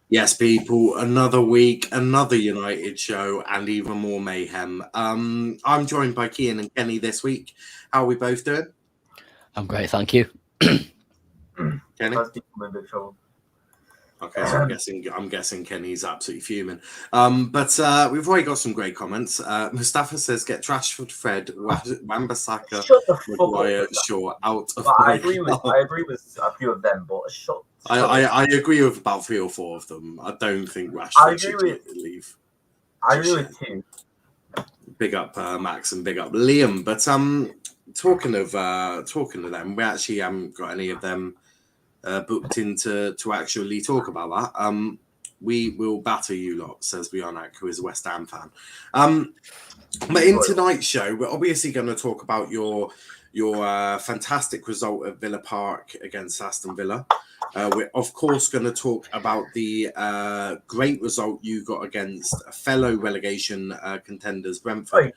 Yes, people, another week, another United show, and even more mayhem. I'm joined by Cian and Kenny this week. How are we both doing? I'm great, thank you. Kenny? First people in the show. Okay, so I'm guessing Kenny's absolutely fuming. But we've already got some great comments. Mustafa says, "Get Rashford, Fred, Wan-Bissaka, Shut the fuck Maguire, up. Shaw out of But my I agree with a few of them, but shut I agree with about 3 or 4 of them. I don't think I Rashford agree should with- leave. I agree with two. Big up Max and big up Liam. But talking of them, we actually haven't got any of them booked in to actually talk about that. We will batter you lot, says Bionak, who is a West Ham fan. But in tonight's show, we're obviously going to talk about your fantastic result at Villa Park against Aston Villa. We're of course going to talk about the great result you got against fellow relegation contenders Brentford.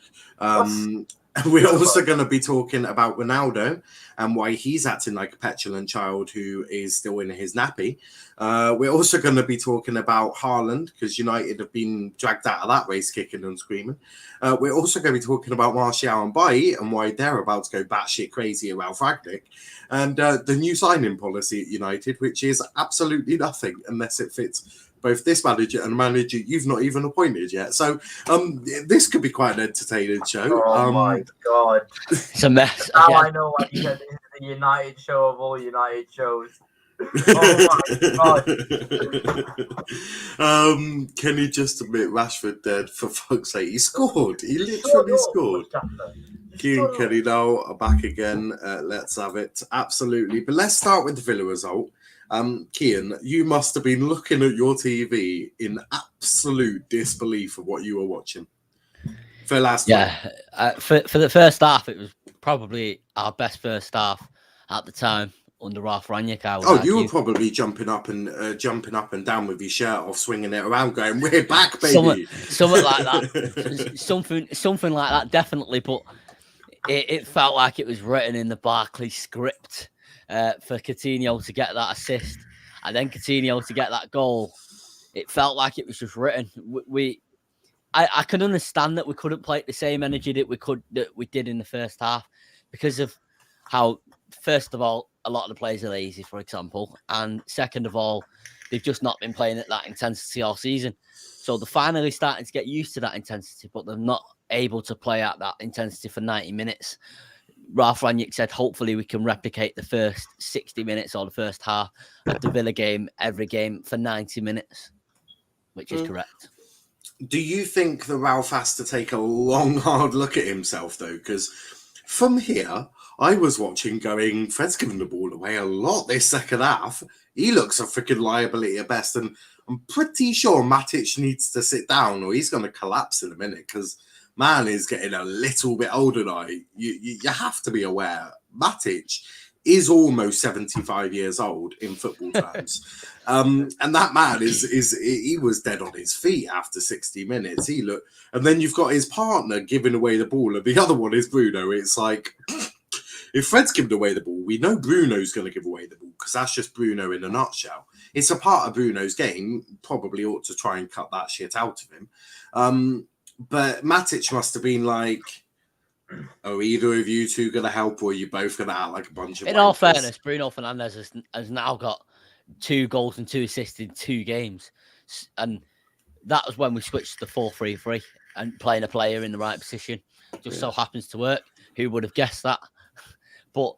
We're also going to be talking about Ronaldo and why he's acting like a petulant child who is still in his nappy. We're also going to be talking about Haaland because United have been dragged out of that race kicking and screaming. We're also going to be talking about Martial and Bailly and why they're about to go batshit crazy around Ragnick. And the new signing policy at United, which is absolutely nothing unless it fits both this manager and a manager you've not even appointed yet. So this could be quite an entertaining show. Oh my God. It's a mess. Now I know why you said this is the United show of all United shows. Oh my God. Can you just admit Rashford dead for fuck's sake? He scored. He literally scored. Cian, Kenny now are back again. Let's have it. Absolutely. But let's start with the Villa result. Cian, you must have been looking at your TV in absolute disbelief of what you were watching. For last for the first half, it was probably our best first half at the time under Ralph Rangnick. You were probably jumping up and down with your shirt off, swinging it around, going, "We're back, baby!" Something like that. something like that, definitely. But it felt like it was written in the Barkley script. For Coutinho to get that assist and then Coutinho to get that goal, it felt like it was just written. I can understand that we couldn't play the same energy that we did in the first half because of how, first of all, a lot of the players are lazy, for example, and second of all, they've just not been playing at that intensity all season. So they're finally starting to get used to that intensity, but they're not able to play at that intensity for 90 minutes. Ralph Rangnick said, hopefully we can replicate the first 60 minutes or the first half of the Villa game, every game for 90 minutes, which is correct. Do you think that Ralph has to take a long, hard look at himself, though? Because from here, I was watching going, Fred's giving the ball away a lot this second half. He looks a freaking liability at best. And I'm pretty sure Matic needs to sit down or he's going to collapse in a minute because man is getting a little bit older now. You have to be aware. Matic is almost 75 years old in football terms. And that man he was dead on his feet after 60 minutes. And then you've got his partner giving away the ball, and the other one is Bruno. It's like, if Fred's giving away the ball, we know Bruno's going to give away the ball because that's just Bruno in a nutshell. It's a part of Bruno's game. Probably ought to try and cut that shit out of him. But Matic must have been like, oh, either of you two going to help or are you both going to act like a bunch of In all fairness, Bruno Fernandes has now got 2 goals and 2 assists in 2 games. And that was when we switched to 4-3-3 and playing a player in the right position. Just so happens to work. Who would have guessed that? But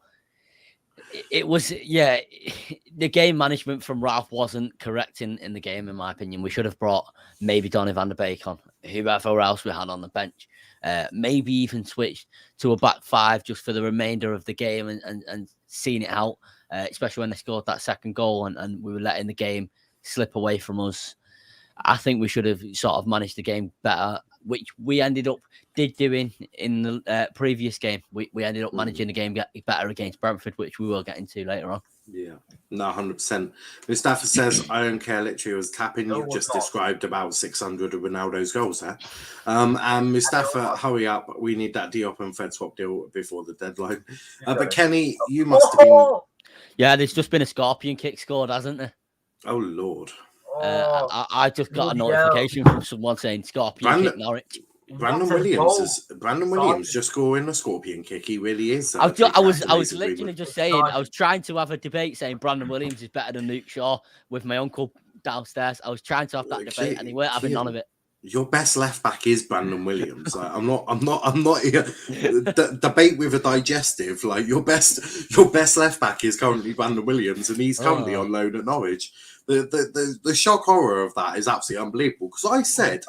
it was, the game management from Ralph wasn't correct in the game, in my opinion. We should have brought maybe Donny van de Beek on, whoever else we had on the bench. Maybe even switched to a back 5 just for the remainder of the game and seeing it out, especially when they scored that second goal and we were letting the game slip away from us. I think we should have sort of managed the game better, which we ended up doing in the previous game. We ended up managing the game better against Brentford, which we will get into later on. Yeah, no, 100%. Mustafa says, I don't care, literally was tapping. You've just described about 600 of Ronaldo's goals there. And Mustafa, hurry up. We need that Diop and Fred swap deal before the deadline. But Kenny, you must have been... Yeah, there's just been a scorpion kick scored, hasn't there? Oh, Lord. I just got a bloody hell. notification from someone saying Scorpion kick Norwich. Brandon What a Williams goal. Brandon Williams just scoring a scorpion kick. He really is. I was Amazing literally movement. just saying, I was trying to have a debate saying Brandon Williams is better than Luke Shaw with my uncle downstairs. I was trying to have that debate and he weren't having none of it. Your best left back is Brandon Williams. Like, I'm not here. Debate with a digestive. Like your best left back is currently Brandon Williams, and he's currently on loan at Norwich. The shock horror of that is absolutely unbelievable. Because I said,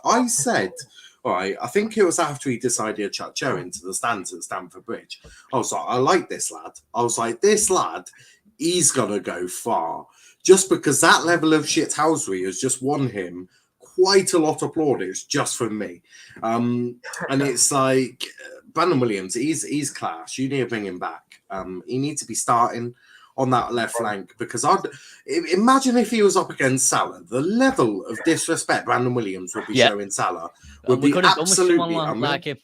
all right, I think it was after he decided to chuck Joe into the stands at Stamford Bridge. I was like, I like this lad. I was like, this lad, he's gonna go far. Just because that level of shithousery has just won him quite a lot of plaudits just from me. And it's like Brandon Williams, he's class. You need to bring him back. He needs to be starting on that left flank because I'd imagine if he was up against Salah, the level of disrespect Brandon Williams would be showing Salah would be absolutely like him.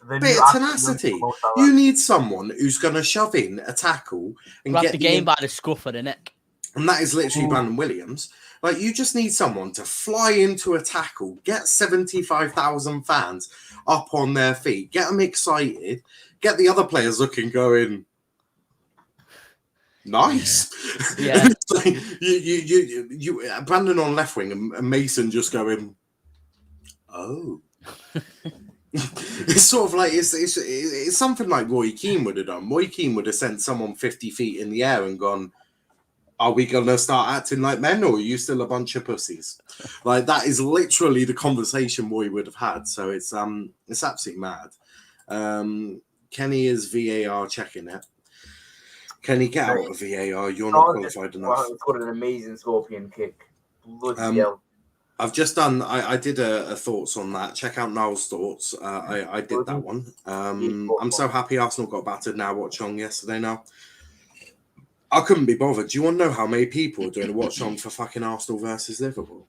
Bit of tenacity. You need someone who's going to shove in a tackle and grab get the game by the scruff of the neck. And that is literally Brandon Williams. Like, you just need someone to fly into a tackle, get 75,000 fans up on their feet, get them excited, get the other players looking, going, nice. Yeah. Like, you Brandon on left wing and Mason just going, oh. It's sort of like it's something like Roy Keane would have done. Roy Keane would have sent someone 50 feet in the air and gone, are we going to start acting like men, or are you still a bunch of pussies? Like, that is literally the conversation Roy would have had. So it's absolutely mad. Kenny is VAR checking it. Kenny, get out of VAR. You're not qualified enough. It's got an amazing scorpion kick. Bloody hell. I've just done. I did a thoughts on that. Check out Niall's thoughts. I did that one. I'm so happy Arsenal got battered. Now watch on yesterday. Now I couldn't be bothered. Do you want to know how many people are doing a watch on for fucking Arsenal versus Liverpool?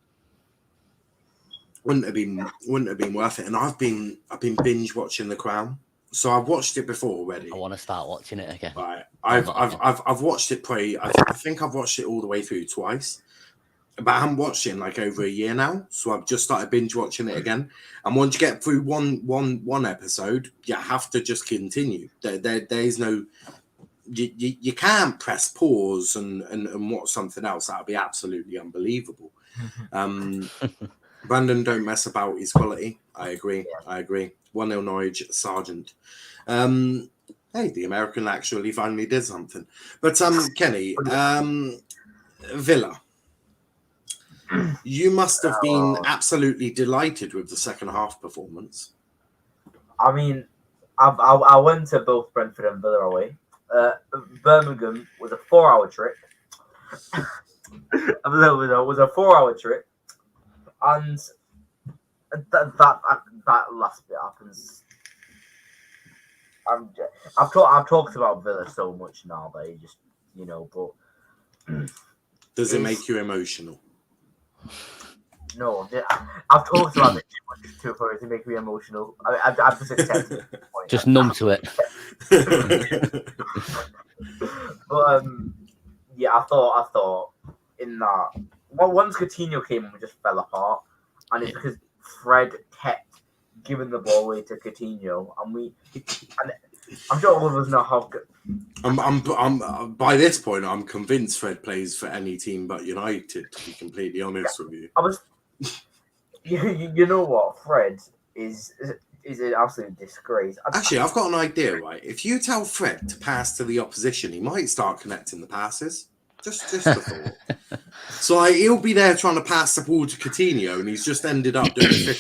Wouldn't have been worth it. And I've been binge watching The Crown. So I've watched it before already. I want to start watching it again. Right. I've watched it probably. I think I've watched it all the way through twice. But I haven't watched it in like over a year now, so I've just started binge watching it again. And once you get through one episode, you have to just continue. There is no, you can't press pause and watch something else. That'd be absolutely unbelievable. Brandon, don't mess about his quality. I agree. 1-0 Norwich, Sargent. Hey, the American actually finally did something. But Kenny, Villa. You must have been absolutely delighted with the second half performance. I mean, I went to both Brentford and Villa away. Birmingham was a 4-hour trip. It was a 4-hour trip, and that last bit happens. I've talked about Villa so much now that it just but does it make you emotional? No, I've talked about it too much for it to make me emotional. I've just accepted the point. Just numb to it. But yeah, I thought in that once Coutinho came in, we just fell apart, and it's because Fred kept giving the ball away to Coutinho, and I'm sure all of us know how good. I'm by this point, I'm convinced Fred plays for any team but United. To be completely honest with you, you know what, Fred is an absolute disgrace. Actually, I've got an idea. Right, if you tell Fred to pass to the opposition, he might start connecting the passes. Just a thought. So he'll be there trying to pass the ball to Coutinho, and he's just ended up doing a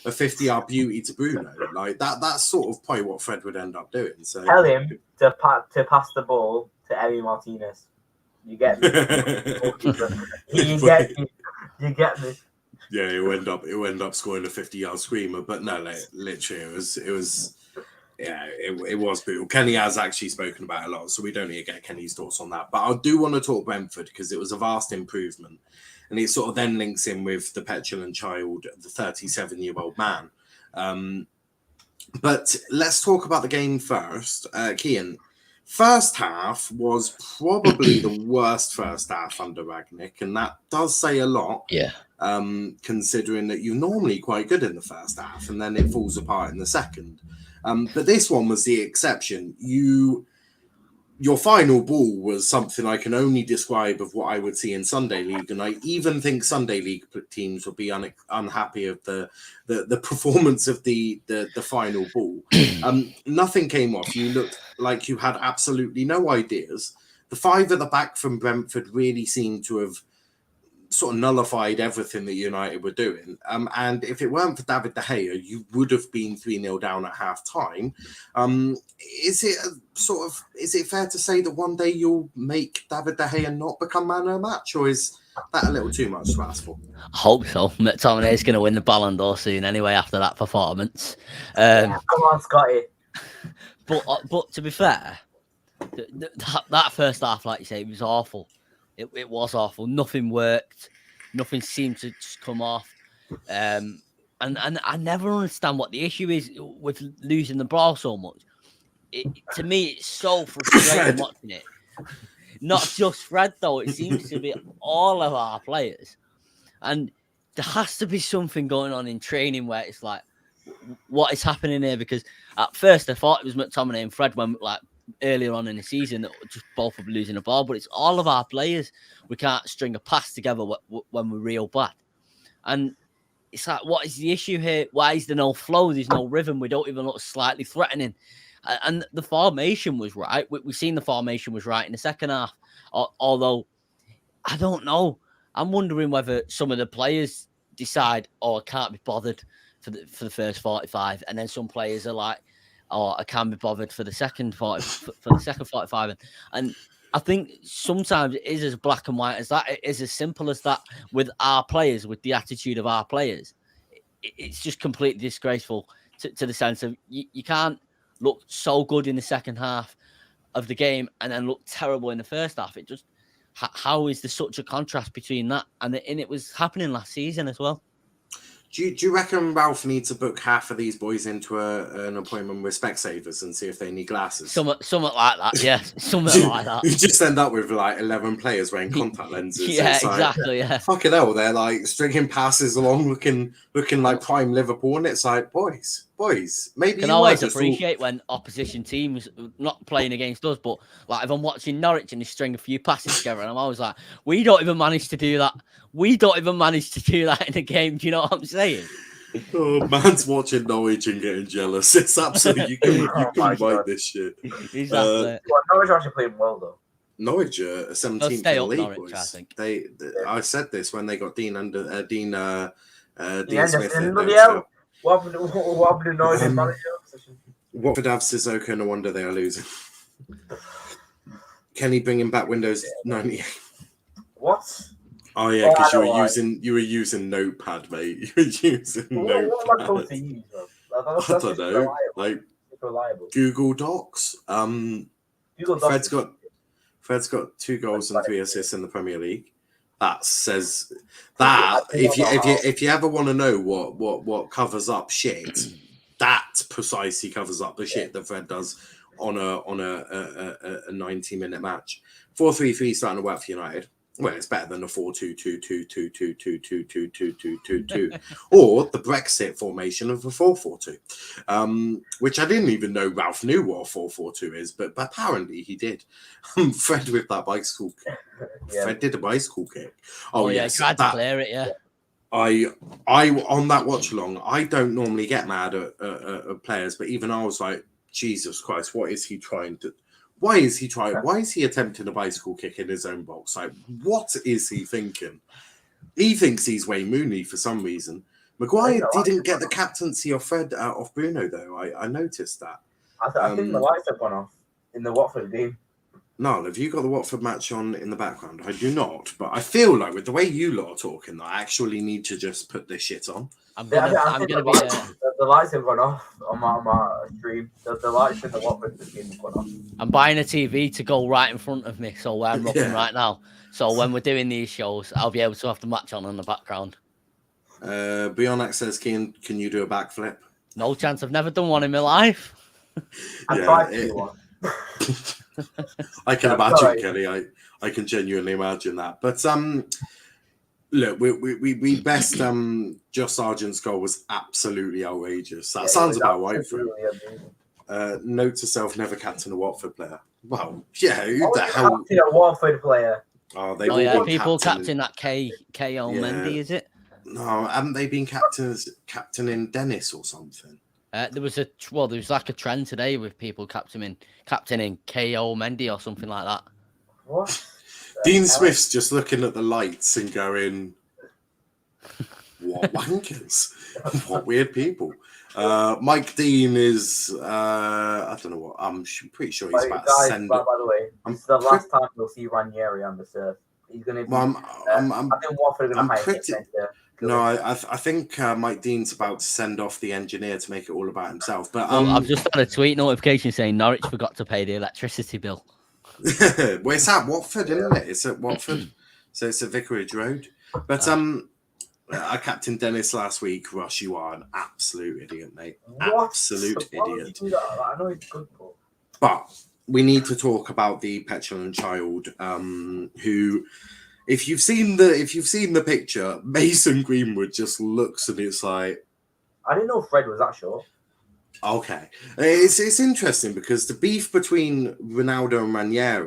50-yard beauty to Bruno. Like that's sort of probably what Fred would end up doing. So tell him to pass the ball to Emi Martinez. You get me? You get me? Yeah, he'll end up scoring a 50-yard screamer. But no, literally, it was. Yeah, it was brutal. Kenny has actually spoken about it a lot, so we don't need to get Kenny's thoughts on that. But I do want to talk Brentford because it was a vast improvement. And it sort of then links in with the petulant child, the 37-year-old man. But let's talk about the game first. Cian, First half was probably the worst first half under Ragnick, and that does say a lot. Yeah. Considering that you're normally quite good in the first half, and then it falls apart in the second. But this one was the exception. Your final ball was something I can only describe of what I would see in Sunday League, and I even think Sunday League teams would be unhappy of the performance of the final ball. Nothing came off. You looked like you had absolutely no ideas. The five at the back from Brentford really seemed to have sort of nullified everything that United were doing. And if it weren't for David De Gea, you would have been 3-0 down at half time. Is it fair to say that one day you'll make David De Gea not become man of the match, or is that a little too much to ask for? I hope so. McTominay is going to win the Ballon d'Or soon anyway after that performance. Come on, Scotty. But to be fair, that first half, like you say, it was awful. It was awful. Nothing worked. Nothing seemed to just come off. And I never understand what the issue is with losing the ball so much. To me, it's so frustrating watching it. Not just Fred, though. It seems to be all of our players. And there has to be something going on in training where it's like, what is happening here? Because at first I thought it was McTominay and Fred when, like, earlier on in the season that just both of losing the ball, but it's all of our players. We can't string a pass together when we're real bad. And it's like, what is the issue here? Why is there no flow? There's no rhythm. We don't even look slightly threatening. And the formation was right. We've seen the formation was right in the second half. Although, I don't know. I'm wondering whether some of the players decide, I can't be bothered for the first 45. And then some players are like, I can't be bothered for the second 45. And I think sometimes it is as black and white as that. It is as simple as that with our players, with the attitude of our players. It's just completely disgraceful to the sense of you can't look so good in the second half of the game and then look terrible in the first half. It just, how is there such a contrast between that? And it was happening last season as well. Do you reckon Ralph needs to book half of these boys into an appointment with Specsavers and see if they need glasses? Something like that, yeah. Something like that. You just end up with like 11 players wearing contact lenses. Yeah, like, exactly, yeah. Fucking hell, they're like stringing passes along looking like prime Liverpool, and it's like, boys, maybe can always appreciate when opposition teams not playing against us, but like if I'm watching Norwich and they string a few passes together, and I'm always like, we don't even manage to do that. We don't even manage to do that in a game. Do you know what I'm saying? Oh, man's watching Norwich and getting jealous. It's absolutely you can write this shit. Exactly. Norwich are actually playing well though. Norwich are 17th in the league, Norwich, boys. I think. I said this when they got Dean Smith. What happened to Norwich's manager position? Watford have Sissoko, no wonder they are losing. Can he bring him back Windows 98? What? Oh yeah, because you were using Notepad, mate. You were using Notepad. What am I supposed to use, bro? I don't know. Like reliable. Google Docs. Google Docs. Fred's got 2 goals and 3 assists in the Premier League. That says that if you ever want to know what covers up shit, that precisely covers up the shit that Fred does on a 90-minute match. 4-3-3 starting to work for United. Well, it's better than the 4-2-2-2-2-2-2-2-2-2-2-2-2, or the Brexit formation of the 4-4-2, which I didn't even know Ralph knew what a 4-4-2 is, but apparently he did. Fred with that bicycle kick. Yeah. Fred did a bicycle kick. Oh yeah, yes, tried to clear it. Yeah. I on that watch along. I don't normally get mad at players, but even I was like, Jesus Christ, what is he trying to? Why is he attempting a bicycle kick in his own box? Like, what is he thinking? He thinks he's Wayne Mooney for some reason. Maguire didn't get the captaincy of Fred off Bruno, though. I noticed that. I think the lights have gone off in the Watford game. No, have you got the Watford match on in the background? I do not, but I feel like with the way you lot are talking, I actually need to just put this shit on. I'm gonna be. The lights have gone off on my stream. The lights in the Watford game have gone off. I'm buying a TV to go right in front of me, so where I'm looking right now. So when we're doing these shows, I'll be able to have the match on in the background. Bionac says, can you do a backflip? No chance. I've never done one in my life. I tried to do one. I can imagine, sorry. Kenny. I can genuinely imagine that. But look, we best Josh Sargent's goal was absolutely outrageous. That sounds about right for him. Note to self: never captain a Watford player. Well, yeah, who the hell? Captain a Watford player. Oh, they've all been people captain that K.O. Mendy, is it? No, haven't they been captaining Dennis or something? There was like a trend today with people captaining K.O. Mendy or something like that. What? Dean Smith's just looking at the lights and going, "What wankers? What weird people." Mike Dean is I don't know what. I'm pretty sure he's about to send. By the way, this is the last time we'll see Ranieri on the surf. He's going to be. Well, I think Watford are going to hire him. No, I think Mike Dean's about to send off the engineer to make it all about himself. But I've just had a tweet notification saying Norwich forgot to pay the electricity bill. Well, it's at Watford, isn't it? It's at Watford, so it's at Vicarage Road. But I captained Dennis last week. Ross, you are an absolute idiot, mate. What? Absolute idiot. I know he's good, but we need to talk about the petulant child, who. If you've seen the picture, Mason Greenwood just looks and it's like, I didn't know Fred was that short. Okay, it's interesting because the beef between Ronaldo and Ragnar,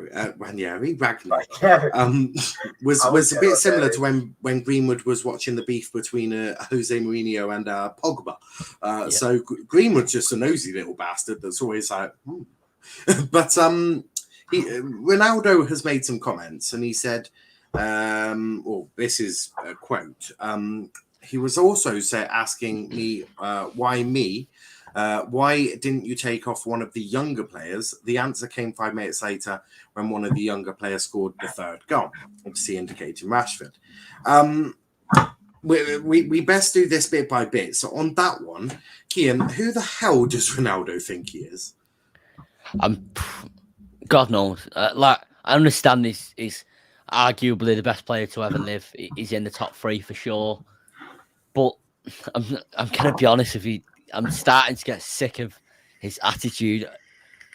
was a bit similar to when Greenwood was watching the beef between Jose Mourinho and Pogba. So Greenwood's just a nosy little bastard that's always like, but Ronaldo has made some comments and he said. This is a quote. He was also asking me, why me? Why didn't you take off one of the younger players? The answer came 5 minutes later when one of the younger players scored the third goal, obviously indicating Rashford. We best do this bit by bit. So on that one, Cian, who the hell does Ronaldo think he is? God knows. I understand this is arguably the best player to ever live. He's in the top 3 for sure. But I'm going to be honest with you. I'm starting to get sick of his attitude,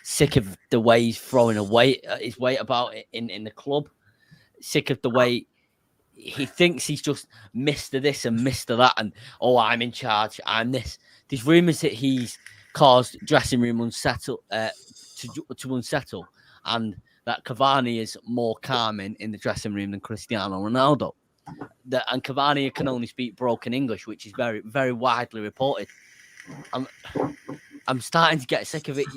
sick of the way he's throwing his weight about it in the club, sick of the way he thinks he's just Mr. this and Mr. that, and I'm in charge, I'm this. There's rumours that he's caused dressing room unsettle to unsettle, and that Cavani is more calming in the dressing room than Cristiano Ronaldo. And Cavani can only speak broken English, which is very, very widely reported. I'm starting to get sick of it.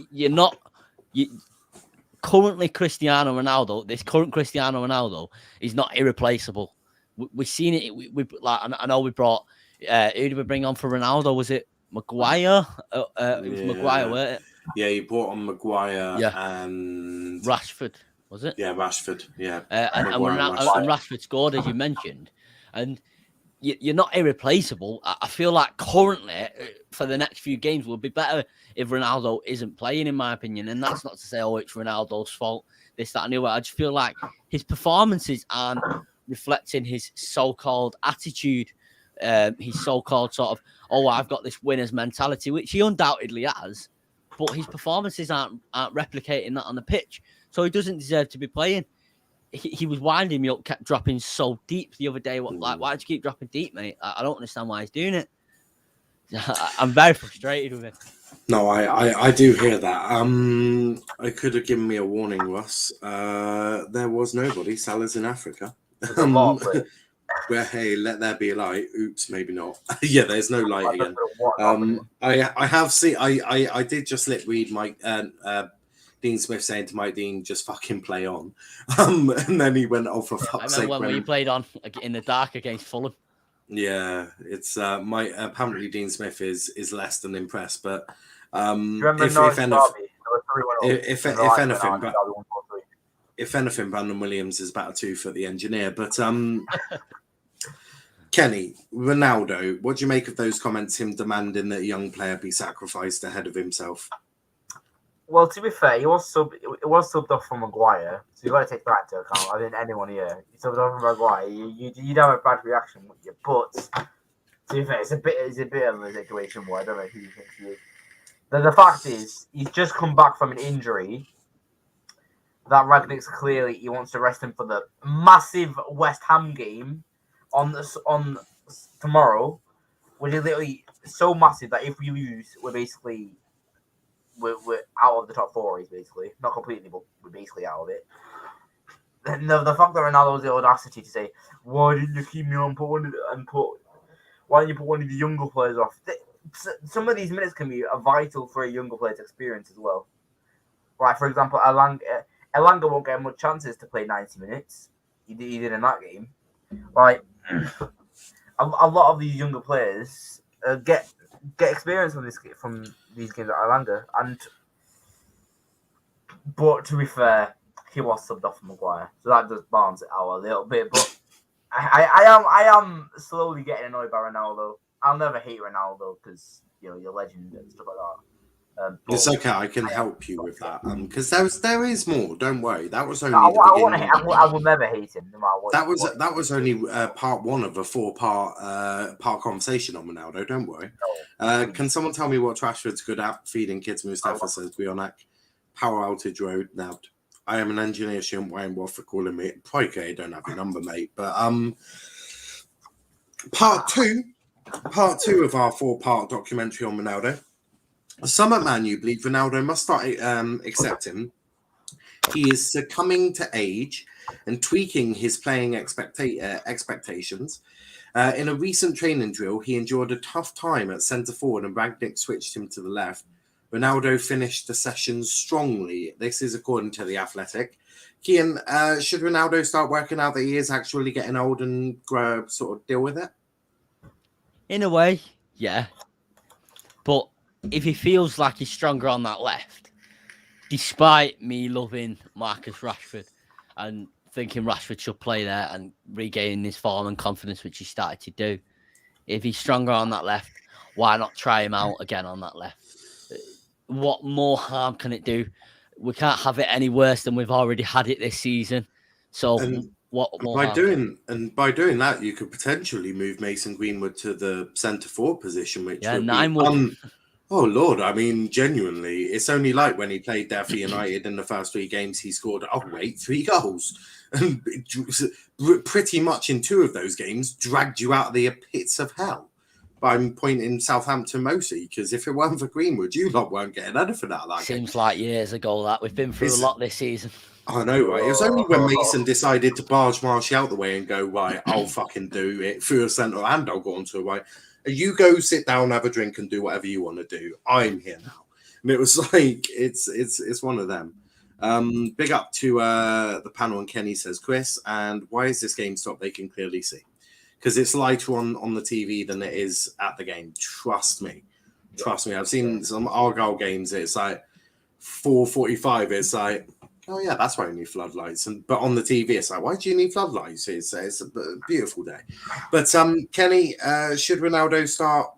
Currently Cristiano Ronaldo, this current Cristiano Ronaldo is not irreplaceable. We've seen it. I know we brought. Who did we bring on for Ronaldo? Was it Maguire? It was Maguire, wasn't it? Yeah, you brought on Maguire and Rashford, was it? Yeah, Rashford. Yeah, and Rashford scored, as you mentioned, and you're not irreplaceable. I feel like currently, for the next few games, will be better if Ronaldo isn't playing, in my opinion. And that's not to say, it's Ronaldo's fault, this, that, and the other. I just feel like his performances aren't reflecting his so-called attitude, his so-called sort of, I've got this winner's mentality, which he undoubtedly has. But his performances aren't replicating that on the pitch. So he doesn't deserve to be playing. He was winding me up, kept dropping so deep the other day. Why'd you keep dropping deep, mate? I don't understand why he's doing it. I'm very frustrated with him. No, I do hear that. I could have given me a warning, Ross. There was nobody. Salah's in Africa. Where, hey, let there be a light. Oops, maybe not. Yeah, there's no light again. I have seen. I did just read Mike Dean Smith saying to Mike Dean, "Just fucking play on," and then he went, "Oh, for fuck's sake!" when he played on in the dark against Fulham. Yeah, it's apparently Dean Smith is less than impressed, but if anything, Brandon Williams is about a 2 for the engineer. But Kenny, Ronaldo, what do you make of those comments? Him demanding that a young player be sacrificed ahead of himself. Well, to be fair, it was subbed off from Maguire, so you've got to take that into account. I think anyone here, you subbed off from Maguire, you'd have a bad reaction, wouldn't you? But to be fair, it's a bit of a situation where I don't know who you think he is. The fact is, he's just come back from an injury, that Rangnick's clearly he wants to rest him for the massive West Ham game on tomorrow, which is literally so massive that if we lose, we're out of the top four. Is basically not completely, but we're basically out of it. The fact that Ronaldo has the audacity to say, "Why didn't you keep me on why didn't you put one of the younger players off?" Some of these minutes can be vital for a younger player's experience as well. Like, for example, Elanga won't get much chances to play 90 minutes. He did in that game. Like, a lot of these younger players get experience from these games at Elanga. But to be fair, he was subbed off for Maguire, so that does balance it out a little bit. But I am slowly getting annoyed by Ronaldo. I'll never hate Ronaldo because you're a legend and stuff like that. It's okay. I can help you with that because there is more. Don't worry. That was only. I will never hate him no matter what. That was only part one of a four-part conversation on Ronaldo. Don't worry. No. Can someone tell me what Rashford's good at? Feeding kids. Mustafa says Bionak. Power outage road. Now, I am an engineer. Shouldn't Wayne Watt for calling me. Probably don't have your number, mate. But part two of our four-part documentary on Ronaldo. Some at Man U believe Ronaldo must start accepting he is succumbing to age and tweaking his playing expectations. In a recent training drill, he endured a tough time at centre forward and Rangnick switched him to the left. Ronaldo finished the session strongly. This is according to The Athletic. Cian, should Ronaldo start working out that he is actually getting old and sort of deal with it? In a way, yeah. But if he feels like he's stronger on that left, despite me loving Marcus Rashford and thinking Rashford should play there and regain his form and confidence, which he started to do, if he's stronger on that left, why not try him out again on that left? What more harm can it do? We can't have it any worse than we've already had it this season. So what more by doing that, you could potentially move Mason Greenwood to the centre forward position, which would be oh Lord, I mean, genuinely, it's only like when he played there for United in the first 3 games, he scored 3 goals, and pretty much in 2 of those games dragged you out of the pits of hell. I'm pointing Southampton mostly because if it weren't for Greenwood, you lot weren't getting anything out of that. Seems like years ago that we've been through a lot this season. I know, right? It was only when Mason decided to barge Martial out the way and go, right, I'll fucking do it through a centre and I'll go onto a right. You go sit down, have a drink, and do whatever you want to do. I'm here now, and it was like it's one of them. Big up to the panel, and Kenny says, Chris, and why is this game stopped? They can clearly see. Because it's lighter on the TV than it is at the game. Trust me. I've seen some Argyle games. It's like 4:45. It's like, oh yeah, that's why you need floodlights. But on the TV, it's like, why do you need floodlights? It's a beautiful day. But Kenny, should Ronaldo start,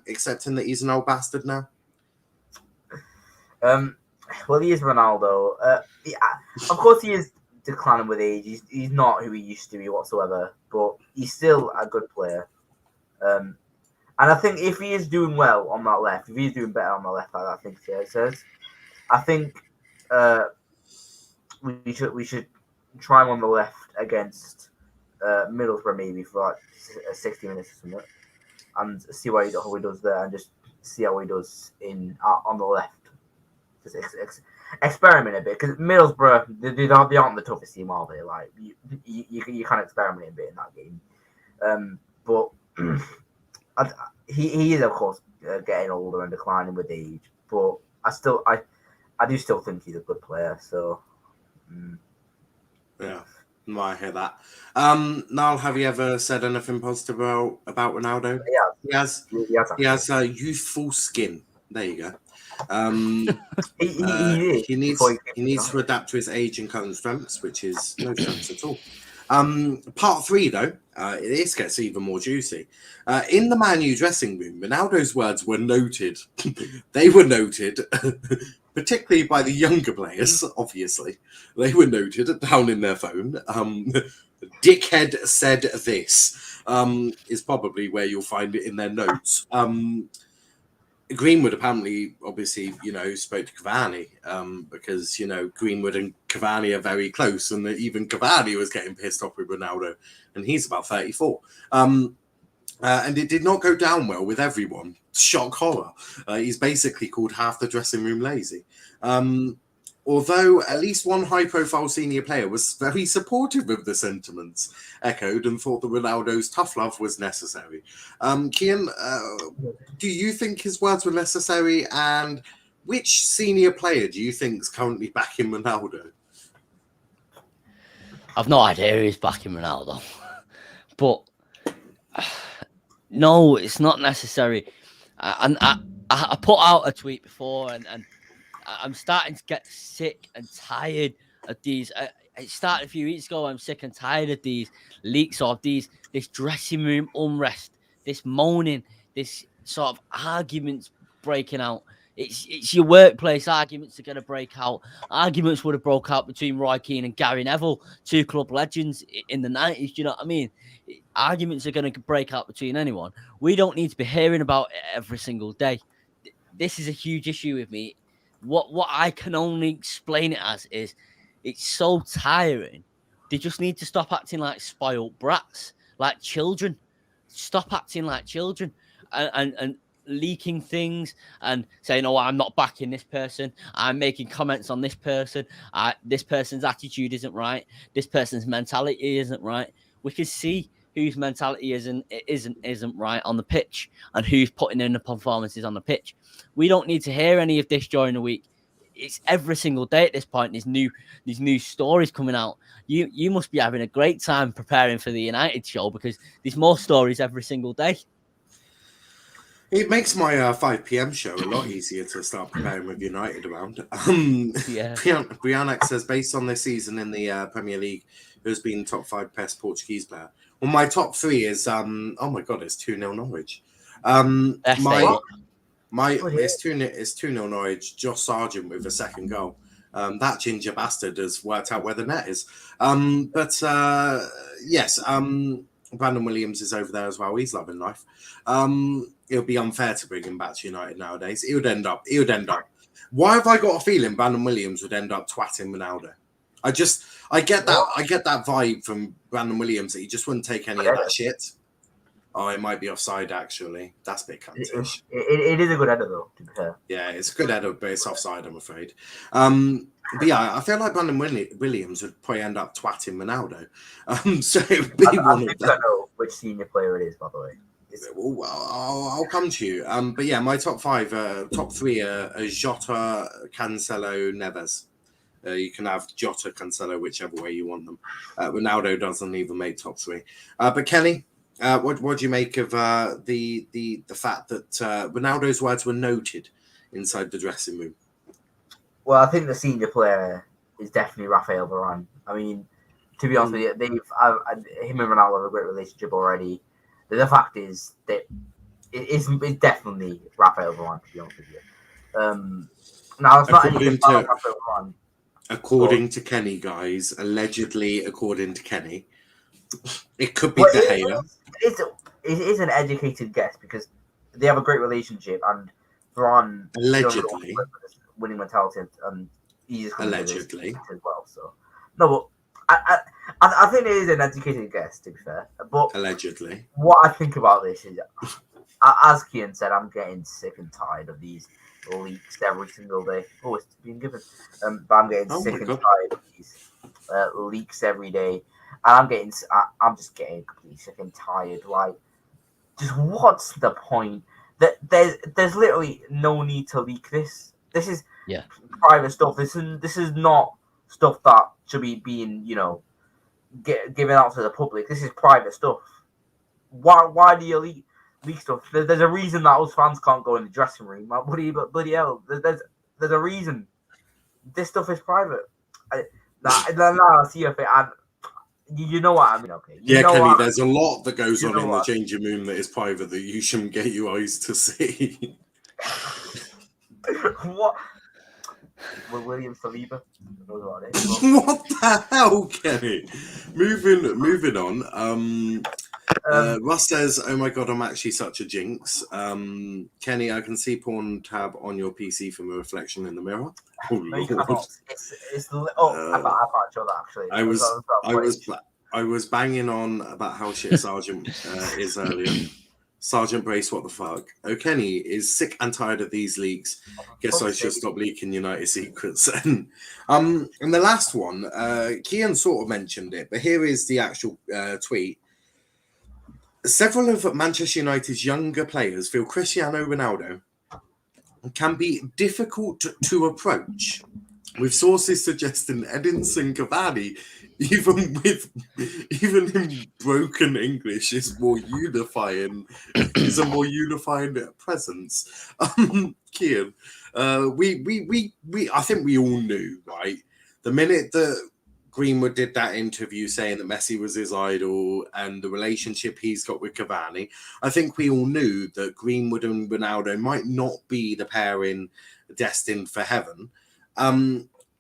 accepting that he's an old bastard now? Well, he is Ronaldo. Of course, he is declining with age. He's not who he used to be whatsoever, but he's still a good player. And I think if he is doing well on that left, if he's doing better on the left, like I think Cian says, I think we should try him on the left against Middlesbrough maybe for like 60 minutes or something, and see how he does there, and just see how he does on the left. Just experiment a bit, because Middlesbrough they aren't the toughest team, are they? Like you can experiment a bit in that game, but he is of course getting older and declining with age. But I do still think he's a good player. So yeah, no, I hear that. Niall, have you ever said anything positive about Ronaldo? Yeah, he has a youthful skin. There you go. He needs to adapt to his age and current strengths, which is no strengths at all. Part 3, though, this gets even more juicy. In the Man U dressing room, Ronaldo's words were noted. They were noted, particularly by the younger players, obviously. They were noted down in their phone. Dickhead said this, is probably where you'll find it in their notes. Greenwood apparently, obviously, spoke to Cavani because, Greenwood and Cavani are very close, and even Cavani was getting pissed off with Ronaldo, and he's about 34. And it did not go down well with everyone. Shock horror. He's basically called half the dressing room lazy. Although at least one high-profile senior player was very supportive of the sentiments echoed and thought that Ronaldo's tough love was necessary. Cian, do you think his words were necessary? And which senior player do you think is currently backing Ronaldo? I've no idea who's backing Ronaldo. But no, it's not necessary. And I put out a tweet before, and I'm starting to get sick and tired of these. It started a few weeks ago. I'm sick and tired of these leaks of this dressing room unrest, this moaning, this sort of arguments breaking out. It's your workplace arguments are going to break out. Arguments would have broke out between Roy Keane and Gary Neville, two club legends in the 90s. Do you know what I mean? Arguments are going to break out between anyone. We don't need to be hearing about it every single day. This is a huge issue with me. What I can only explain it as is it's so tiring. They just need to stop acting like spoiled brats, like children. Stop acting like children and leaking things and saying, oh, I'm not backing this person. I'm making comments on this person. This person's attitude isn't right. This person's mentality isn't right. We can see whose mentality isn't right on the pitch and who's putting in the performances on the pitch. We don't need to hear any of this during the week. It's every single day at this point. These new stories coming out. You must be having a great time preparing for the United show because there's more stories every single day. It makes my 5 p.m. show a lot easier to start preparing with United around. Yeah. Briannak says, based on this season in the Premier League, who's been top 5 best Portuguese player? Well, my top 3 is, oh my God, it's 2-0 Norwich. It's 2-0 Norwich. Josh Sargent with a second goal. That ginger bastard has worked out where the net is. Yes, Brandon Williams is over there as well. He's loving life. It would be unfair to bring him back to United nowadays. He would end up. Why have I got a feeling Brandon Williams would end up twatting Ronaldo? I get that vibe from Brandon Williams that he just wouldn't take any of that shit. Oh, it might be offside actually. That's a bit cuntish. It is a good header though, to be fair. Yeah, it's a good header, but it's offside, I'm afraid. But yeah, I feel like Brandon Williams would probably end up twatting Ronaldo. So it would be one of them. I don't know which senior player it is, by the way. I'll come to you. But yeah, my top 3 are Jota, Cancelo, Neves. You can have Jota, Cancelo, whichever way you want them. Ronaldo doesn't even make top 3. But Kenny, what do you make of the fact that Ronaldo's words were noted inside the dressing room? Well, I think the senior player is definitely Rafael Varane. I mean, to be honest with you, him and Ronaldo have a great relationship already. The fact is that it's definitely Rafael Varane, to be honest with you. Now, it's not anything about Rafael Varane. According to Kenny, guys, allegedly, according to Kenny, it could be De Gea. It is an educated guess because they have a great relationship, and Varane allegedly winning mentality, and he's allegedly as well. So no, but I think it is an educated guess, to be fair. But allegedly, what I think about this is, as Cian said, I'm getting sick and tired of these leaks every single day. Oh, it's been given. But I'm getting sick and tired of these leaks every day. And I'm just getting completely sick and tired. Like, just what's the point? There's literally no need to leak this. This is private stuff. This is not stuff that should be being, given out to the public. This is private stuff. Why do you leak stuff? There's a reason that us fans can't go in the dressing room. Like, bloody hell. There's a reason. This stuff is private. I see if it. You know what I mean? Okay. Kenny, there's a lot that goes on in the changing room that is private that you shouldn't get your eyes to see. What? William Saliba? What the hell, Kenny? Moving on. Russ says, "Oh my god, I'm actually such a jinx." Kenny, I can see porn tab on your PC from a reflection in the mirror. Oh No, you lord! cannot. I can't show that actually. I was banging on about how shit Sergeant is earlier. Sergeant Brace, what the fuck? Kenny is sick and tired of these leaks. Guess I should stop leaking United secrets. And the last one, Cian sort of mentioned it, but here is the actual tweet. Several of Manchester United's younger players feel Cristiano Ronaldo can be difficult to approach, with sources suggesting Edinson Cavani, even in broken English, is a more unifying presence. Cian, I think we all knew, right? The minute that Greenwood did that interview saying that Messi was his idol and the relationship he's got with Cavani, I think we all knew that Greenwood and Ronaldo might not be the pairing destined for heaven.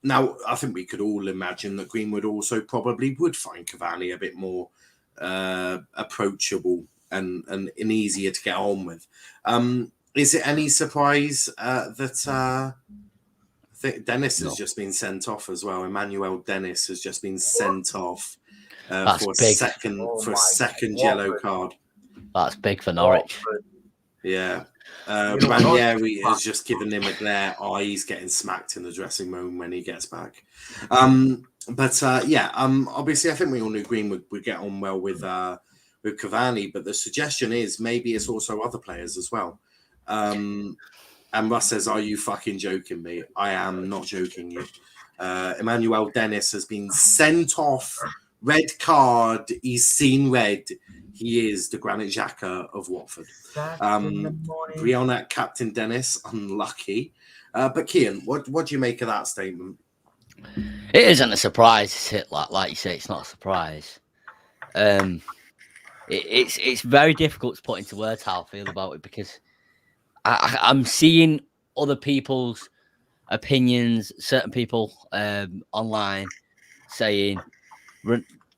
Now, I think we could all imagine that Greenwood also probably would find Cavani a bit more approachable and easier to get on with. Is it any surprise that... I think Dennis has just been sent off as well. Emmanuel Dennis has just been sent off for a second yellow card. That's big for Norwich. Yeah. Ranieri has just given him a glare. He's getting smacked in the dressing room when he gets back. Obviously, I think we all knew Green would get on well with Cavani, but the suggestion is maybe it's also other players as well. And Russ says, "Are you fucking joking me?" I am not joking you. Emmanuel Dennis has been sent off. Red card. He's seen red. He is the Granit Xhaka of Watford. Brianna, Captain Dennis, unlucky. But Cian, what do you make of that statement? It isn't a surprise, is it? Like you say, it's not a surprise. It's very difficult to put into words how I feel about it, because I'm seeing other people's opinions, certain people online saying,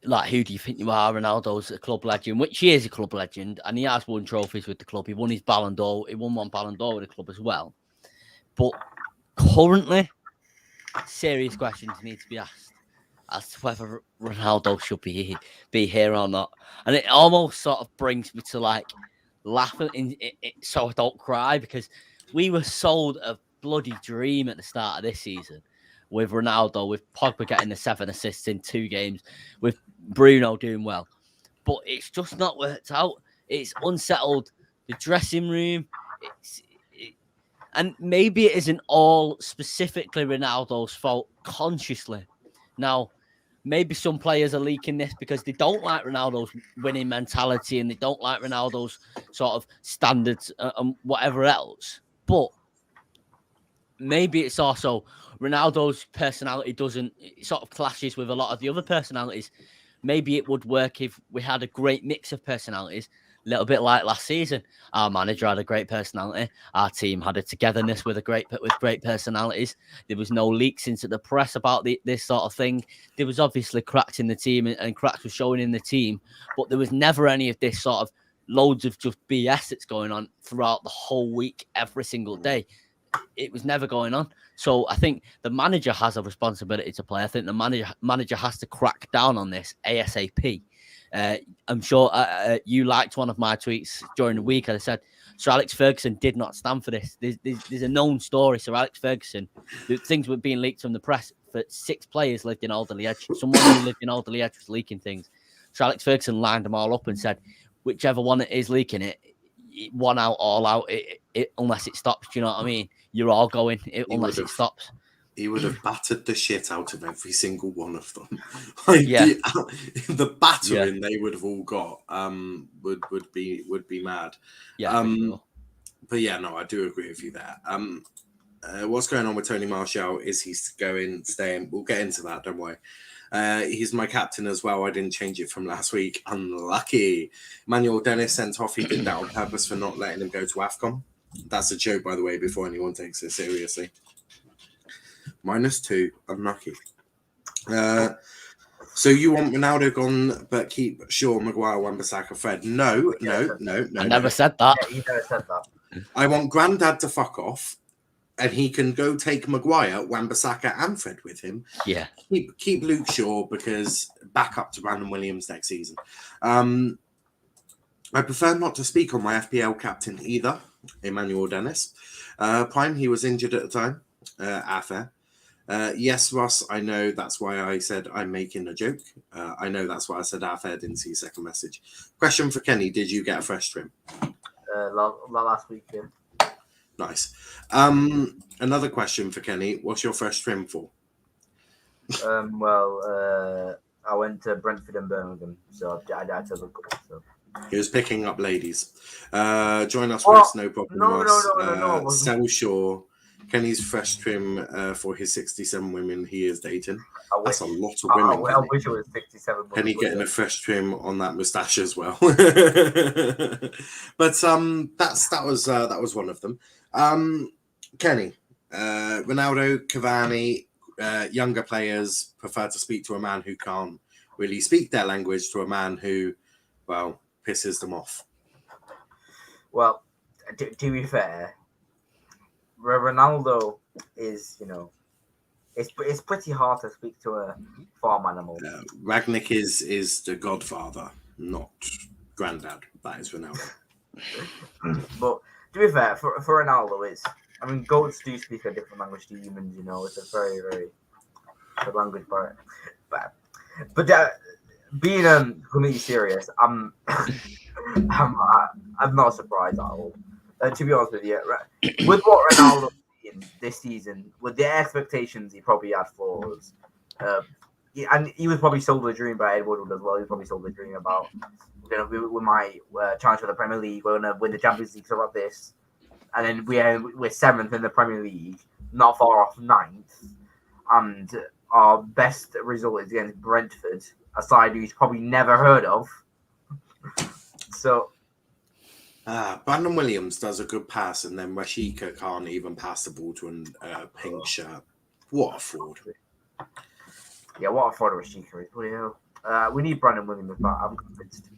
like, who do you think you are? Ronaldo's a club legend, which he is a club legend, and he has won trophies with the club. He won his Ballon d'Or. He won one Ballon d'Or with the club as well. But currently, serious questions need to be asked as to whether Ronaldo should be here or not. And it almost sort of brings me to, like, laughing so I don't cry, because we were sold a bloody dream at the start of this season with Ronaldo, with Pogba getting the 7 assists in 2 games, with Bruno doing well. But it's just not worked out. It's unsettled the dressing room. And maybe it isn't all specifically Ronaldo's fault consciously. Now, maybe some players are leaking this because they don't like Ronaldo's winning mentality and they don't like Ronaldo's sort of standards and whatever else. But maybe it's also Ronaldo's personality it sort of clashes with a lot of the other personalities. Maybe it would work if we had a great mix of personalities, a little bit like last season. Our manager had a great personality. Our team had a togetherness with great personalities. There was no leaks into the press about this sort of thing. There was obviously cracks in the team, and cracks were showing in the team, but there was never any of this sort of loads of just BS that's going on throughout the whole week, every single day. It was never going on. So I think the manager has a responsibility to play. I think the manager has to crack down on this ASAP. I'm sure you liked one of my tweets during the week. And I said, Sir Alex Ferguson did not stand for this. There's a known story. Sir Alex Ferguson, things were being leaked from the press, for 6 players lived in Alderley Edge. Someone who lived in Alderley Edge was leaking things. Sir Alex Ferguson lined them all up and said, whichever one is leaking it, one out, all out, unless it stops. Do you know what I mean? You're all going unless it stops. He would have battered the shit out of every single one of them. The battering they would have all got would be mad. Yeah. Sure. But yeah, no, I do agree with you there. What's going on with Tony Martial? Is he staying? We'll get into that, don't worry. He's my captain as well. I didn't change it from last week. Unlucky. Emmanuel Dennis sent off. He did that on purpose for not letting him go to AFCON. That's a joke, by the way, before anyone takes it seriously. -2. Unlucky. So you want Ronaldo gone, but keep Shaw, Maguire, Wan-Bissaka, Fred? No. I never said that. Yeah, you never said that. I want Grandad to fuck off, and he can go take Maguire, Wan-Bissaka, and Fred with him. Yeah. Keep Luke Shaw because back up to Brandon Williams next season. I prefer not to speak on my FPL captain either, Emmanuel Dennis. Prime, he was injured at the time. Affair. Yes, Ross, I know that's why I said I'm making a joke. I know that's why I said Affair, didn't see second message. Question for Kenny, did you get a fresh trim? Last week, yeah. Nice. Another question for Kenny, what's your fresh trim for? I went to Brentford and Birmingham, so I had to look up. So. He was picking up ladies. Join us, Ross, no problem. No. Sell Shaw. Kenny's fresh trim for his 67 women he is dating. That's a lot of women. I wish it was 67 women. Kenny getting a fresh trim on that moustache as well. But that was one of them. Kenny, Ronaldo, Cavani, younger players prefer to speak to a man who can't really speak their language to a man who, well, pisses them off. Well, to be fair, Ronaldo is, it's pretty hard to speak to a farm animal. Ragnick is the godfather, not granddad. That is Ronaldo. But to be fair, for Ronaldo, goats do speak a different language to humans. It's a very, very good language for it. But being completely serious, I'm not surprised at all. To be honest with you, with what Ronaldo did this season, with the expectations he probably had for us, and he was probably sold a dream by Ed Woodward as well. He was probably sold a dream about, we might challenge for the Premier League, we're going to win the Champions League, stuff like this. And then we're seventh in the Premier League, not far off ninth. And our best result is against Brentford, a side who's probably never heard of. So... Brandon Williams does a good pass, and then Rashika can't even pass the ball to a pink shirt. What a fraud! Yeah, what a fraud Rashika is. We need Brandon Williams back. I'm convinced.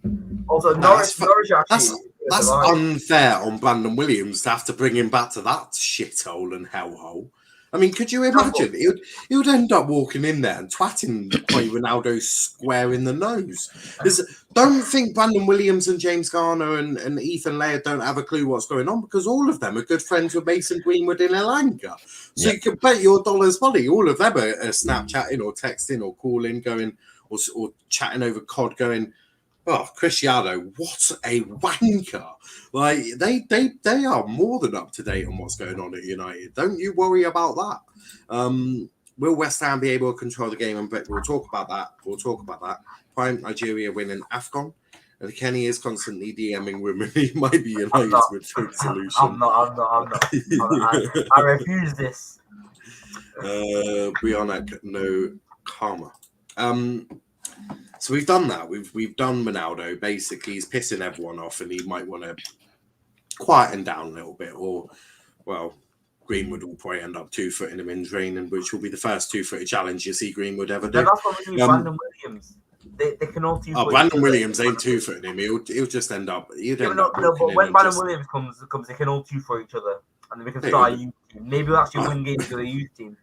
Also, Norwich actually. That's unfair on Brandon Williams to have to bring him back to that shithole and hellhole. I mean, could you imagine? He would end up walking in there and twatting Ronaldo square in the nose. Don't think Brandon Williams and James Garner and Ethan Laird don't have a clue what's going on, because all of them are good friends with Mason Greenwood in Elanga. So you can bet your dollar's money. All of them are Snapchatting or texting or calling, going or chatting over COD, going, "Oh, Cristiano, what a wanker!" Like they are more than up to date on what's going on at United. Don't you worry about that. Will West Ham be able to control the game? And we'll talk about that. Prime Nigeria winning AFCON. And Kenny is constantly DMing women. He might be United with food solution. I'm not. I refuse this. Brianna, no karma. So we've done that. We've done Ronaldo. Basically, he's pissing everyone off, and he might want to quieten down a little bit. Or, well, Greenwood will probably end up 2-footing him in training, which will be the first 2-footed challenge you see Greenwood ever do. No, that's what we need. Brandon Williams. They can all 2-foot. Brandon Williams ain't 2-footing him. He'll just end up. But when Brandon Williams comes, they can all 2-foot each other, and then we can start a youth team. Maybe we'll actually win games with a youth team.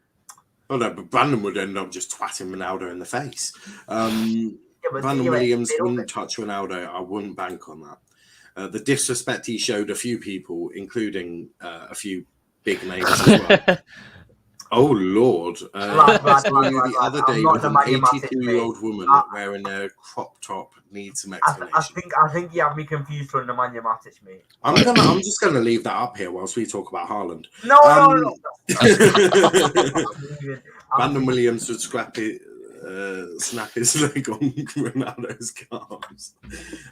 Oh no, but Brandon would end up just twatting Ronaldo in the face. Brandon Williams wouldn't touch Ronaldo. I wouldn't bank on that. The disrespect he showed a few people, including a few big names as well. Oh Lord! The other day with an 82-year-old woman wearing a crop top needs some explanation. I think you have me confused for Nemanja Matic, mate. I'm just gonna leave that up here whilst we talk about Haaland. No. Brandon Williams would snap his leg on Ronaldo's calves.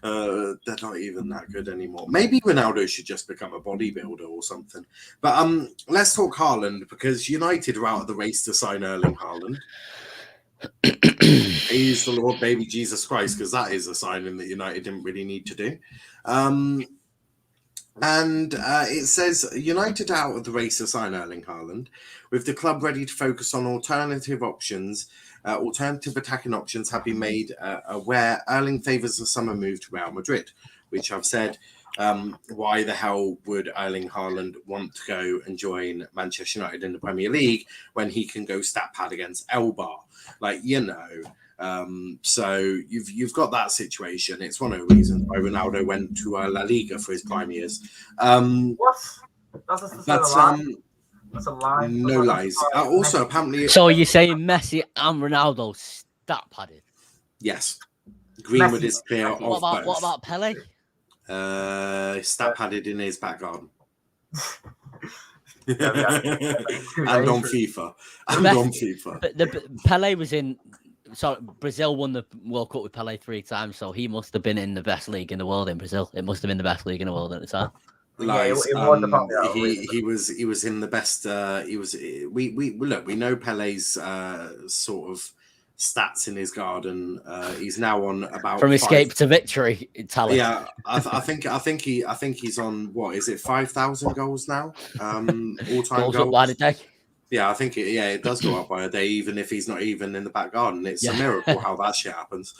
They're not even that good anymore. Maybe Ronaldo should just become a bodybuilder or something. But let's talk Haaland, because United are out of the race to sign Erling Haaland. He's the Lord baby Jesus Christ, because that is a signing that United didn't really need to do. And it says United out of the race to sign Erling Haaland, with the club ready to focus on alternative options alternative attacking options have been made where Erling favours a summer move to Real Madrid, which I've said, why the hell would Erling Haaland want to go and join Manchester United in the Premier League when he can go stat pad against Elbar? Like, you know, so you've got that situation. It's one of the reasons why Ronaldo went to La Liga for his prime years. What? That's a lie. No lies. Also, apparently, So you're saying Messi and Ronaldo stat padded? yes, Greenwood Messi- is clear of What both. about Pele? Stat padded in his back garden. Yeah, And on FIFA. And on FIFA. But Pele was in. So Brazil won the World Cup with Pele 3 times, so he must have been in the best league in the world in Brazil. It must have been the best league in the world at the time. Lies. It won the Premier League. He was in the best. We know Pele's sort of stats in his garden. He's now on about From escape to victory tally. Yeah, I think he's on, what is it, 5,000 goals now? All time Goals goals. up by the day. Yeah, I think it does go up by a day, even if he's not even in the back garden. It's a miracle how that shit happens.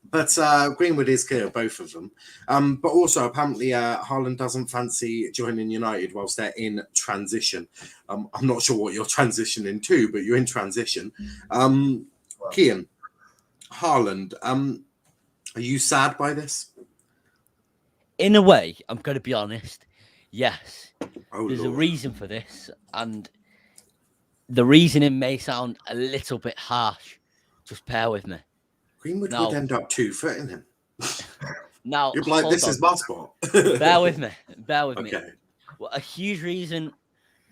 But Greenwood is clear, both of them. But also, apparently, Haaland doesn't fancy joining United whilst they're in transition. I'm not sure what you're transitioning to, but you're in transition. Cian, Haaland, are you sad by this? In a way, I'm going to be honest. Yes. Oh, There's Lord. a reason for this, and the reasoning may sound a little bit harsh. Just bear with me. Greenwood would end up 2-footing him. Now, you're like, this is my spot. Bear with me. Bear with me. Okay. Well, a huge reason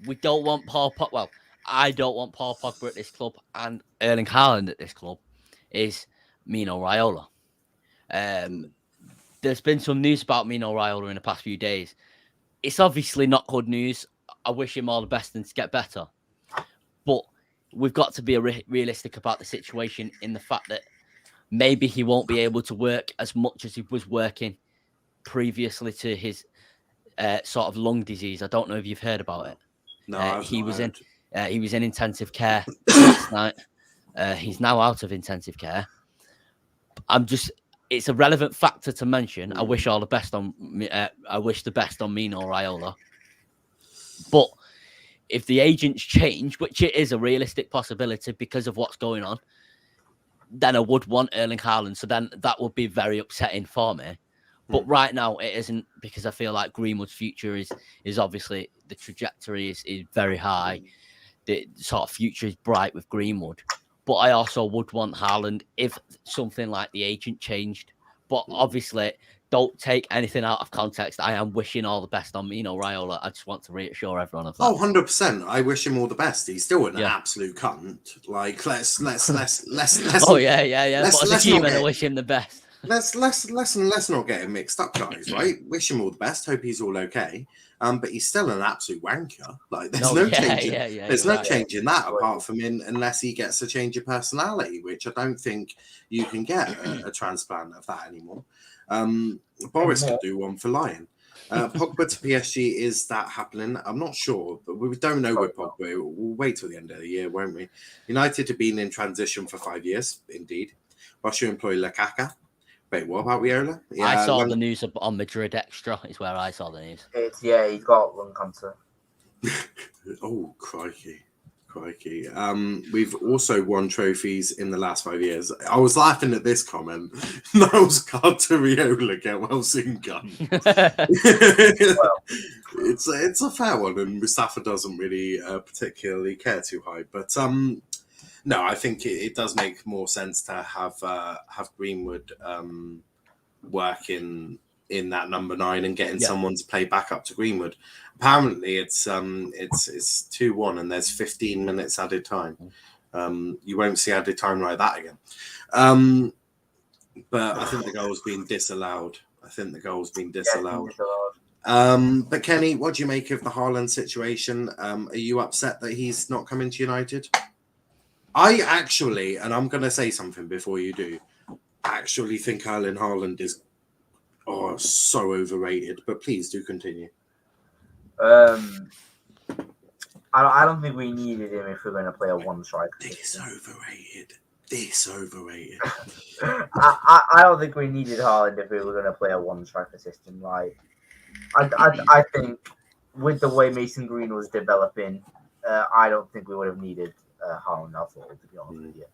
we don't want Paul Pogba. Well, I don't want Paul Pogba at this club and Erling Haaland at this club is Mino Raiola. There's been some news about Mino Raiola in the past few days. It's obviously not good news. I wish him all the best and to get better. But we've got to be realistic about the situation in the fact that maybe he won't be able to work as much as he was working previously to his sort of lung disease. I don't know if you've heard about it. No, he was in intensive care last night. He's now out of intensive care. It's a relevant factor to mention. I wish all the best on. I wish the best on Mino Raiola. But if the agents change, which it is a realistic possibility because of what's going on, then I would want Erling Haaland. So then that would be very upsetting for me. But right now it isn't, because I feel like Greenwood's future is obviously, the trajectory is very high. The sort of future is bright with Greenwood. But I also would want Haaland if something like the agent changed. But obviously, don't take anything out of context. I am wishing all the best on Mino Raiola. I just want to reassure everyone of that. Oh, 100%. I wish him all the best. He's still an absolute cunt. Like, let's Oh yeah. But as a human, I wish him the best. Let's not get him mixed up, guys. Right? Wish him all the best. Hope he's all okay. But he's still an absolute wanker. Like, there's no change. There's no change in that apart from unless he gets a change of personality, which I don't think you can get a transplant of that anymore. Boris could do one for lying. Pogba to PSG, is that happening? I'm not sure, but we don't know with Pogba. We'll wait till the end of the year, won't we? United have been in transition for 5 years, indeed. Russia employ Lukaku. Wait, what about Raiola? Yeah, I saw the news on Madrid Extra. Is where I saw the news. He's got lung cancer. Oh, crikey. We've also won trophies in the last 5 years. I was laughing at this comment. Niles card to Raiola, get well soon, gun. It's a fair one, and Mustafa doesn't really particularly care too high. But no, I think it does make more sense to have Greenwood work in that number 9 and getting someone to play back up to Greenwood. Apparently, it's 2-1 and there's 15 minutes added time. You won't see added time like that again. But I think the goal's been disallowed. But Kenny, what do you make of the Haaland situation? Are you upset that he's not coming to United? I actually, and I'm going to say something before you do, actually think Erling Haaland is so overrated. But please do continue. I I don't think we needed him if we're going to play a one striker. This overrated. I don't think we needed Haaland if we were going to play a one striker system. Like, I think with the way Mason Green was developing, I don't think we would have needed Haaland at all, to be honest with you.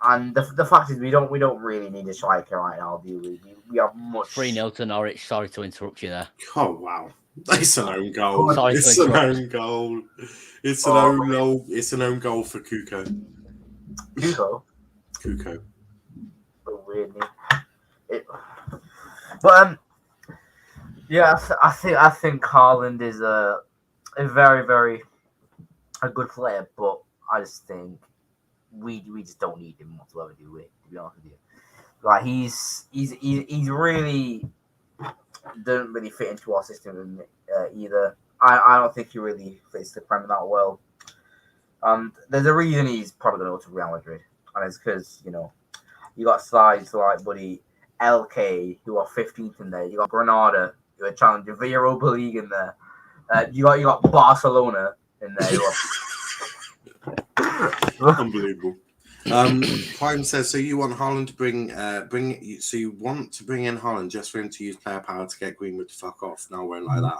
And the fact is, we don't really need a striker right now, do we? We have much 3-0 to Norwich. Sorry to interrupt you there. Oh wow, it's an own goal. Sorry It's to an interrupt. own goal. It's an own goal. It's an own goal for Kuko. Kuko. So weird name. But yeah, I think Haaland is a very, very a good player, but I just think we just don't need him whatsoever, do we? To be honest with you, like he's really doesn't really fit into our system either. I don't think he really fits the Premier that well. There's a reason he's probably going to go to Real Madrid, and it's because you got sides like buddy LK who are 15th in there. You got Granada who are challenging for Europa League in there. You got Barcelona in there. Unbelievable. Prime says, so you want Haaland to so you want to bring in Haaland just for him to use player power to get Greenwood to fuck off? No, won't like that.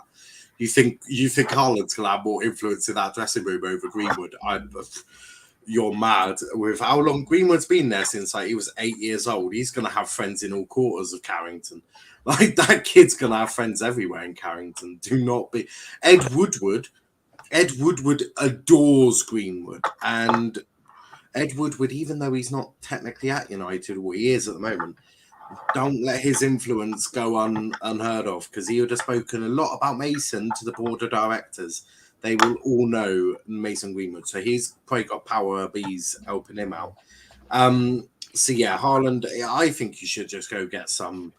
You think Haaland's gonna have more influence in that dressing room over Greenwood? You're mad. With how long Greenwood's been there since he was 8 years old, he's gonna have friends in all quarters of Carrington. Like that kid's gonna have friends everywhere in Carrington. Do not be Ed Woodward adores Greenwood, and Ed Woodward, even though he's not technically at United, or he is at the moment, don't let his influence go unheard of, because he would have spoken a lot about Mason to the board of directors. They will all know Mason Greenwood, so he's probably got power bees helping him out. So yeah, Haaland, I think you should just go get some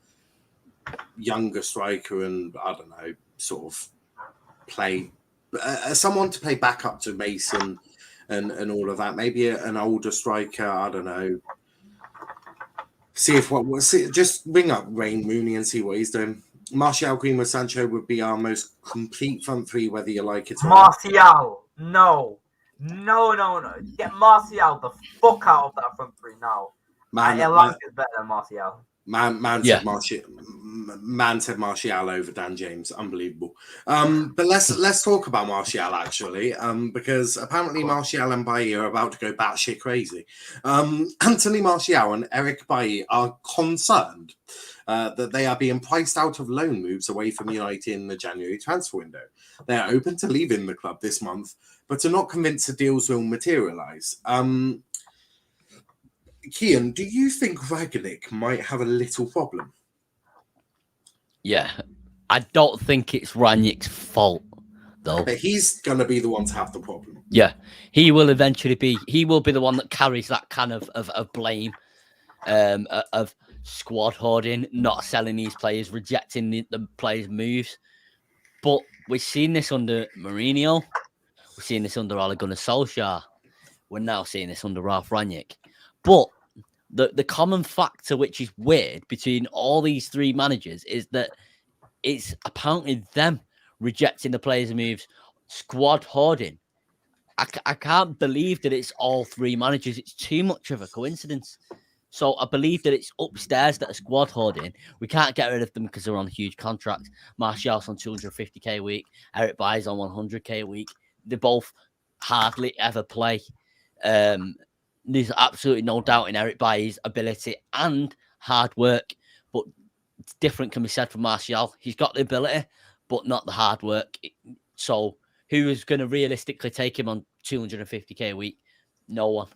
younger striker and I don't know, sort of play someone to play back up to Mason and all of that. Maybe an older striker. I don't know. Just ring up Wayne Rooney and see what he's doing. Martial, Greenwood, Sancho would be our most complete front three, whether you like it or not. Martial, no. Get Martial the fuck out of that front three now. Elanga is better than Martial. Man said Martial over Dan James. Unbelievable. But let's talk about Martial actually, because apparently Martial and Bailly are about to go batshit crazy. Anthony Martial and Eric Bailly are concerned that they are being priced out of loan moves away from United in the January transfer window. They are open to leaving the club this month, but are not convinced the deals will materialise. Cian, do you think Rangnick might have a little problem? Yeah, I don't think it's Rangnick's fault, though. But he's going to be the one to have the problem. Yeah, he will eventually be. He will be the one that carries that kind of blame, of squad hoarding, not selling these players, rejecting the players' moves. But we've seen this under Mourinho. We've seen this under Ole Gunnar Solskjaer. We're now seeing this under Ralph Rangnick. But the common factor, which is weird, between all these three managers is that it's apparently them rejecting the players' moves, squad hoarding. I can't believe that it's all three managers. It's too much of a coincidence. So I believe that it's upstairs that are squad hoarding. We can't get rid of them because they're on huge contracts. Martial's on 250k a week. Eric Bailly's on 100k a week. They both hardly ever play. There's absolutely no doubt in Eric Bailly's ability and hard work, but different can be said for Martial. He's got the ability, but not the hard work. So who is going to realistically take him on 250k a week? No one.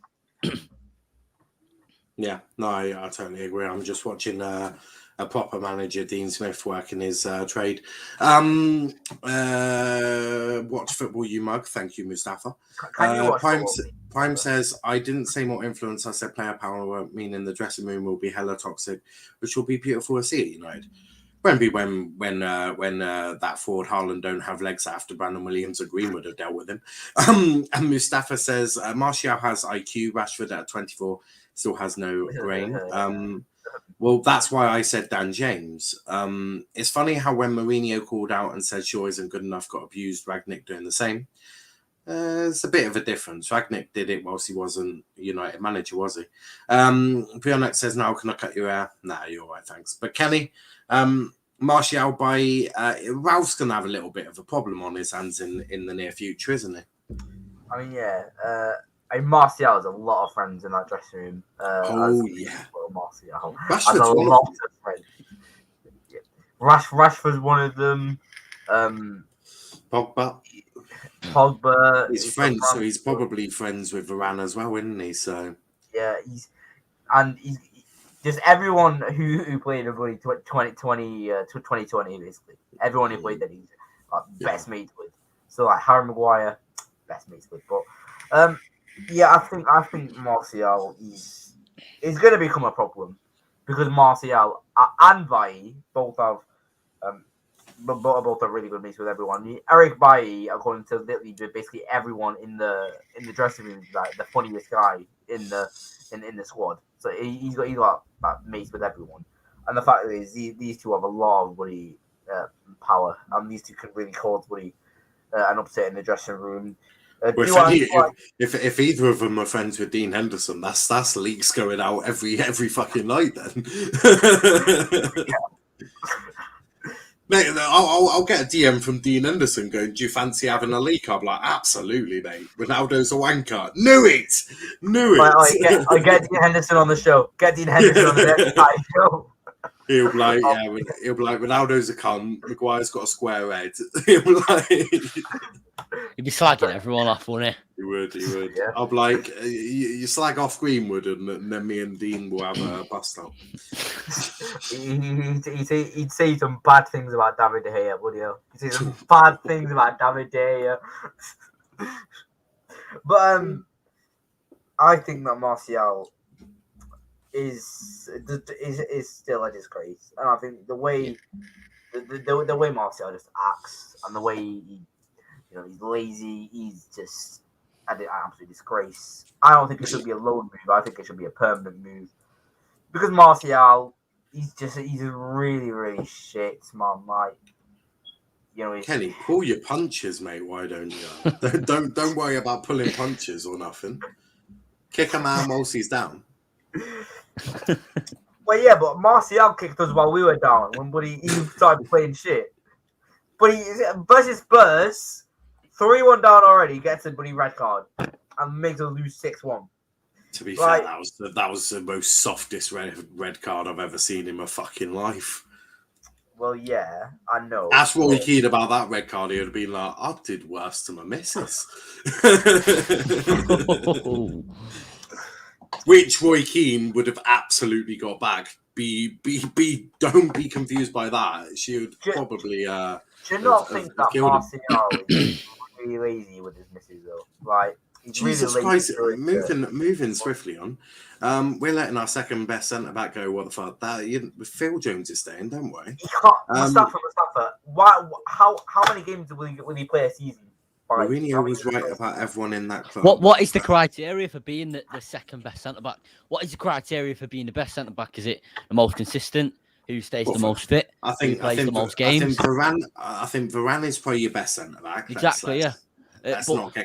Yeah, no, I totally agree. I'm just watching a proper manager, Dean Smith, working his trade. Watch football, you mug. Thank you, Mustafa. Prime says, I didn't say more influence. I said player power, meaning the dressing room will be hella toxic, which will be beautiful to see at United. Won't be when that forward Haaland don't have legs after Brandon Williams or Greenwood have dealt with him. And Mustafa says, Martial has IQ, Rashford at 24 still has no brain. Well, that's why I said Dan James. It's funny how when Mourinho called out and said Shaw isn't good enough, got abused, Rangnick doing the same. It's a bit of a difference. Ragnick did it whilst he wasn't United manager, was he? Pionek says, "Now can I cut your hair?" Nah, you're all right, thanks. But Kenny, Martial by Ralph's gonna have a little bit of a problem on his hands in the near future, isn't he? I mean, yeah. Martial has a lot of friends in that dressing room. Yeah. Martial Rashford's has a one lot of them. of friends. Yeah. Rashford's one of them. Pogba. He's friends, so he's probably friends with Varane as well, isn't he? So yeah, he's just everyone who played in 2020 basically. Everyone who played that he's best mates with. So like Harry Maguire, best mates with. But I think Martial is going to become a problem because Martial and Vai both have both are really good mates with everyone. Eric Bailly, according to literally basically everyone in the dressing room, is like the funniest guy in the squad. So he's got mates with everyone. And the fact is, these two have a lot of power, and these two can really cause an upset in the dressing room. If either of them are friends with Dean Henderson, that's leaks going out every fucking night. Then. Mate, I'll get a DM from Dean Henderson going, "Do you fancy having a leak?" I'm like, "Absolutely, mate. Ronaldo's a wanker." Knew it. I get Dean Henderson on the show. Get Dean Henderson on the next show. He'll be like, Ronaldo's a cunt. Maguire's got a square head. He'll be like, he'd be slagging everyone off, wouldn't he? He would. Yeah. I'm like, you slag off Greenwood, and then me and Dean will have a bust up. He'd say some bad things about David De Gea, would he? He'd say some bad things about David De Gea. But I think that Martial is still a disgrace, and I think the way Martial just acts and the way he's lazy, he's just an absolute disgrace. I don't think it should be a loan move. I think it should be a permanent move because Martial, he's really, really shit, man. Like, Kenny, pull your punches, mate. Why don't you? don't worry about pulling punches or nothing. Kick a man whilst he's down. Well, yeah, but Martial kicked us while we were down when he started playing shit. But versus Spurs, 3-1 down already, gets a bloody red card and makes us lose 6-1. To be fair, that was the most softest red card I've ever seen in my fucking life. Well, yeah, I know. Ask Roy Keane about that red card. He would have been like, "I did worse to my missus." Which Roy Keane would have absolutely got back. Don't be confused by that. She would probably. Do you not think that Martial is really lazy with his missus though? Like, he's Jesus really Christ! lazy. Moving swiftly on. We're letting our second best centre back go. What the fuck? Phil Jones is staying, don't we? He can't. Mustafa. Why? How many games will he play a season? Mourinho was right about everyone in that club. What is the criteria for being the second best centre back? What is the criteria for being the best centre back? Is it the most consistent? Who stays the most fit? I think who plays the most games? I think Varane is probably your best centre back. Exactly, yeah.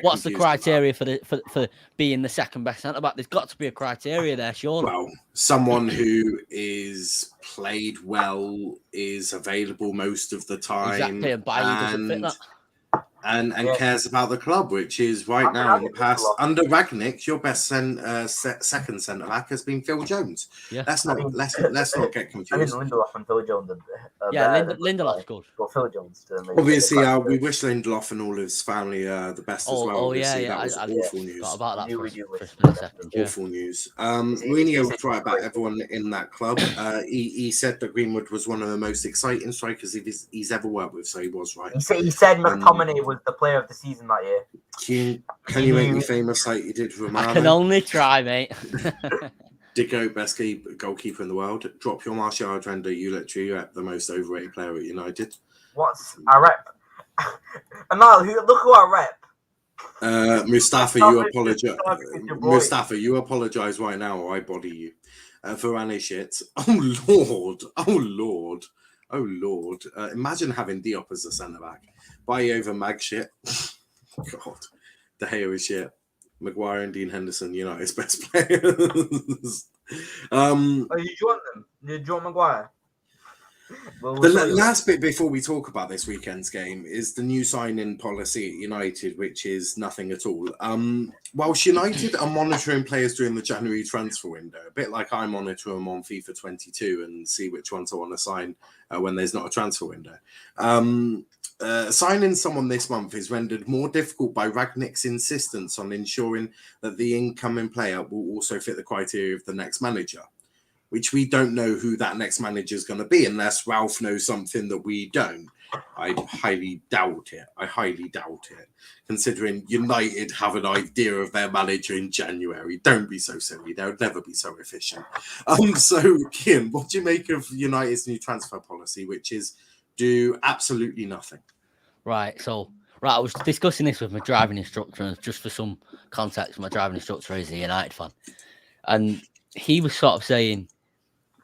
What's the criteria for being the second best centre back? There's got to be a criteria there, surely. Well, someone who is played well, is available most of the time, exactly, and Bailly doesn't fit that. And cares about the club, which is right now in the past under Ragnick, your best second centre back has been Phil Jones. Yeah, let's not get confused. I mean, Lindelof and Phil Jones. Lindelof's good. But Phil Jones. Obviously, we wish Lindelof and all his family the best as well. Obviously, that was awful news. About that awful news. Mourinho was right about everyone in that club. He said that Greenwood was one of the most exciting strikers he's ever worked with, so he was right. He said McTominay was the player of the season that year. Can you make me famous like you did for Romano? I can only try, mate. Digo, best goalkeeper in the world. Drop your Martial agenda. You literally are the most overrated player at United. What's I rep? And now look who I rep. Mustafa, you apologize. Mustafa, you apologize right now, or I body you. Varane shit. Oh lord. Imagine having Diop as a centre back. Buy over Mag shit. God. De Gea is shit. Maguire and Dean Henderson, United's best players. Oh, you joined them? You joined Maguire? Well, The last bit before we talk about this weekend's game is the new sign-in policy at United, which is nothing at all. Whilst United are monitoring players during the January transfer window, a bit like I monitor them on FIFA 22 and see which ones I want to sign when there's not a transfer window. Signing someone this month is rendered more difficult by Ragnick's insistence on ensuring that the incoming player will also fit the criteria of the next manager, which we don't know who that next manager is going to be unless Ralph knows something that we don't. I highly doubt it, considering United have an idea of their manager in January. Don't be so silly. They would never be so efficient. So, Cian, what do you make of United's new transfer policy, which is do absolutely nothing? Right, I was discussing this with my driving instructor, and just for some context, my driving instructor is a United fan. And he was sort of saying,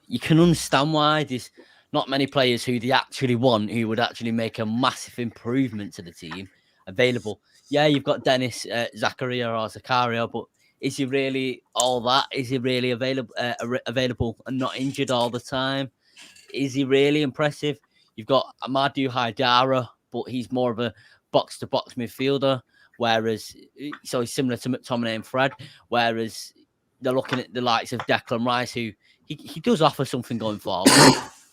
you can understand why there's not many players who they actually want, who would actually make a massive improvement to the team available. Yeah, you've got Dennis Zakaria, but is he really all that? Is he really available and not injured all the time? Is he really impressive? You've got Amadou Haidara, but he's more of a box-to-box midfielder, whereas so he's similar to McTominay and Fred, whereas they're looking at the likes of Declan Rice, who he does offer something going forward,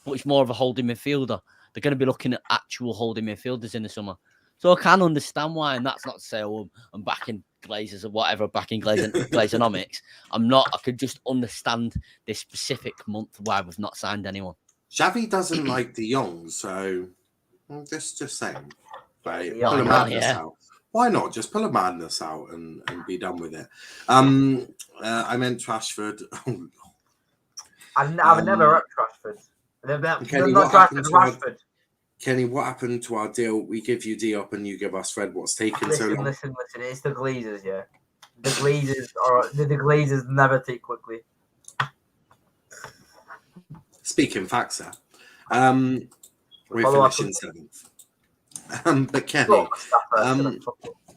but he's more of a holding midfielder. They're going to be looking at actual holding midfielders in the summer. So I can understand why, and that's not to say, I'm backing Glazers or whatever, backing Glazeronomics. I'm not. I could just understand this specific month why we've not signed anyone. Xavi doesn't like De Jong, so just saying. Right? Yeah, Pull a madness out. Why not? Just pull a madness out and be done with it. I meant Rashford. I've never repped Rashford. Kenny, not Rashford. Kenny, what happened to our deal? We give you Diop and you give us Fred. What's taking so long? Listen. It's the Glazers, yeah. The Glazers never take quickly. Speaking facts, we're finishing 7th. But Kenny,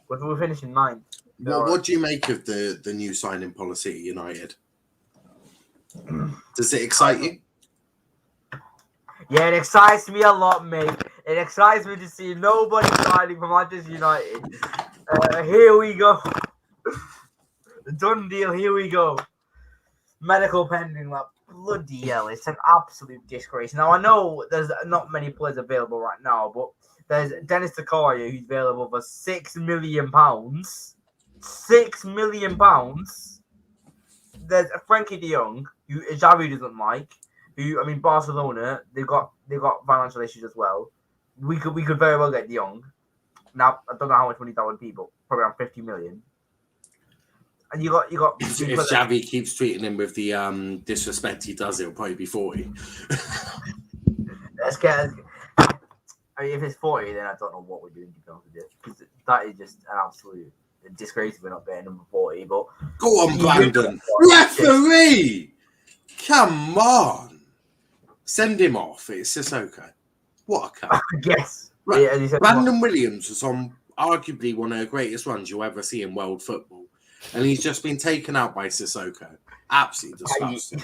we're finishing 9th. What do you make of the new signing policy at United? Does it excite you? Yeah, it excites me a lot, mate. It excites me to see nobody signing from Manchester United. Here we go. Done deal, here we go. Medical pending, like, bloody hell. It's an absolute disgrace. Now, I know there's not many players available right now, but there's Dennis Zakaria, who's available for £6 million. £6 million. There's Frankie de Jong, who Xavi doesn't like. Barcelona, they've got financial issues as well. We could very well get de Jong. Now, I don't know how much money that would be, but probably around 50 million. And you got if Xavi keeps treating him with the disrespect he does, it'll probably be 40. Let's get. If it's 40, then I don't know what we're doing to be honest with you, because that is just an absolute disgrace if we're not getting number 40. But go on, Brandon, referee, come on. Send him off. It's Sissoko. What a cunt. Yes. Brandon Williams was on arguably one of the greatest runs you'll ever see in world football. And he's just been taken out by Sissoko. Absolutely disgusting.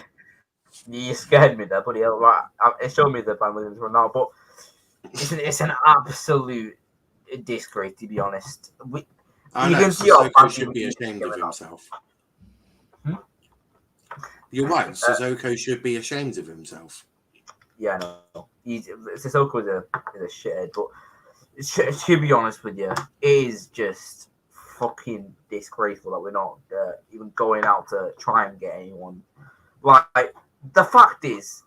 You scared me there, buddy. It showed me that Brandon Williams run now, but it's an absolute disgrace, to be honest. Sissoko should be ashamed of himself. You're right. Sissoko should be ashamed of himself. Yeah, no. Sissoko is a shithead, but to be honest with you, it is just fucking disgraceful that we're not even going out to try and get anyone. Like, the fact is,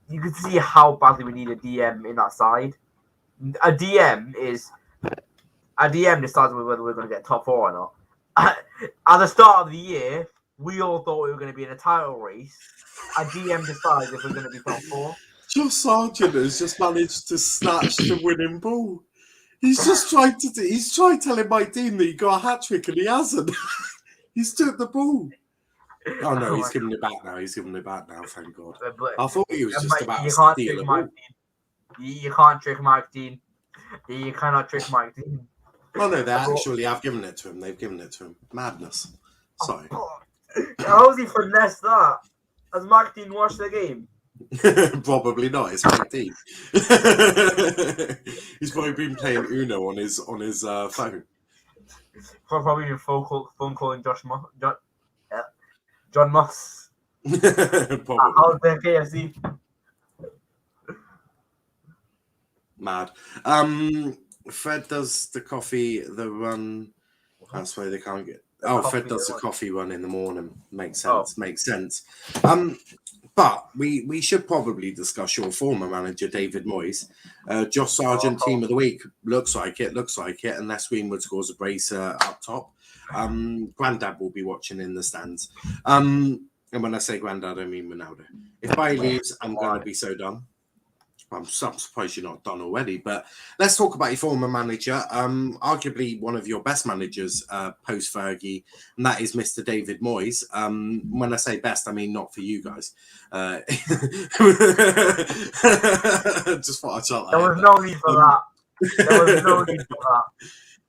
you can see how badly we need a DM in that side. A DM decides whether we're going to get top 4 or not. At the start of the year, we all thought we were going to be in a title race. A DM decides if we're going to be top 4. Josh Sargent has just managed to snatch the winning ball. He's just tried telling Mike Dean that he got a hat-trick and he hasn't. He's took the ball. Oh no, he's giving it back now. Thank God. But I thought he was just about to steal the ball. You can't trick Mike Dean. You cannot trick Mike Dean. Oh no, they actually have given it to him. They've given it to him. Madness. Sorry. How's he finessed that? Has Martin watched the game? Probably not. It's Mike D. He's probably been playing Uno on his phone. Probably been phone calling John Moss. Probably. How's the KFC? Mad. Fred does the coffee, the run. That's why they can't get. Oh, Fred does the coffee run in the morning. Makes sense. Makes sense. But we should probably discuss your former manager, David Moyes. Josh Sargent, team of the week. Looks like it. Unless Greenwood scores a bracer up top. Grandad will be watching in the stands. And when I say Grandad, I mean Ronaldo. If Bailly leaves, I'm going to be so done. I'm surprised you're not done already, but let's talk about your former manager, arguably one of your best managers post-Fergie, and that is Mr. David Moyes. When I say best, I mean not for you guys. Just thought I'd shout that. There was no need for that. There was no need for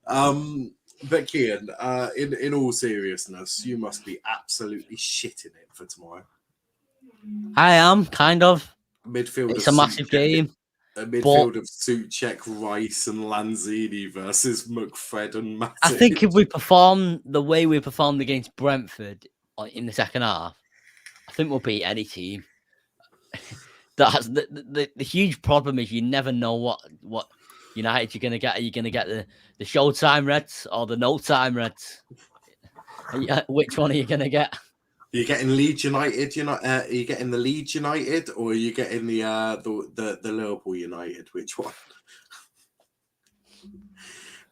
that. But Cian, in all seriousness, you must be absolutely shitting it for tomorrow. I am, kind of. Midfield. It's a massive game. A midfield of Souček, Rice, and Lanzini versus McFred and Matic. I think if we perform the way we performed against Brentford in the second half, I think we'll beat any team. That's the huge problem is you never know what United you're going to get. Are you going to get the Showtime Reds or the No Time Reds? Which one are you going to get? Are you getting Leeds United? Are you getting the Leeds United, or are you getting the Liverpool United? Which one?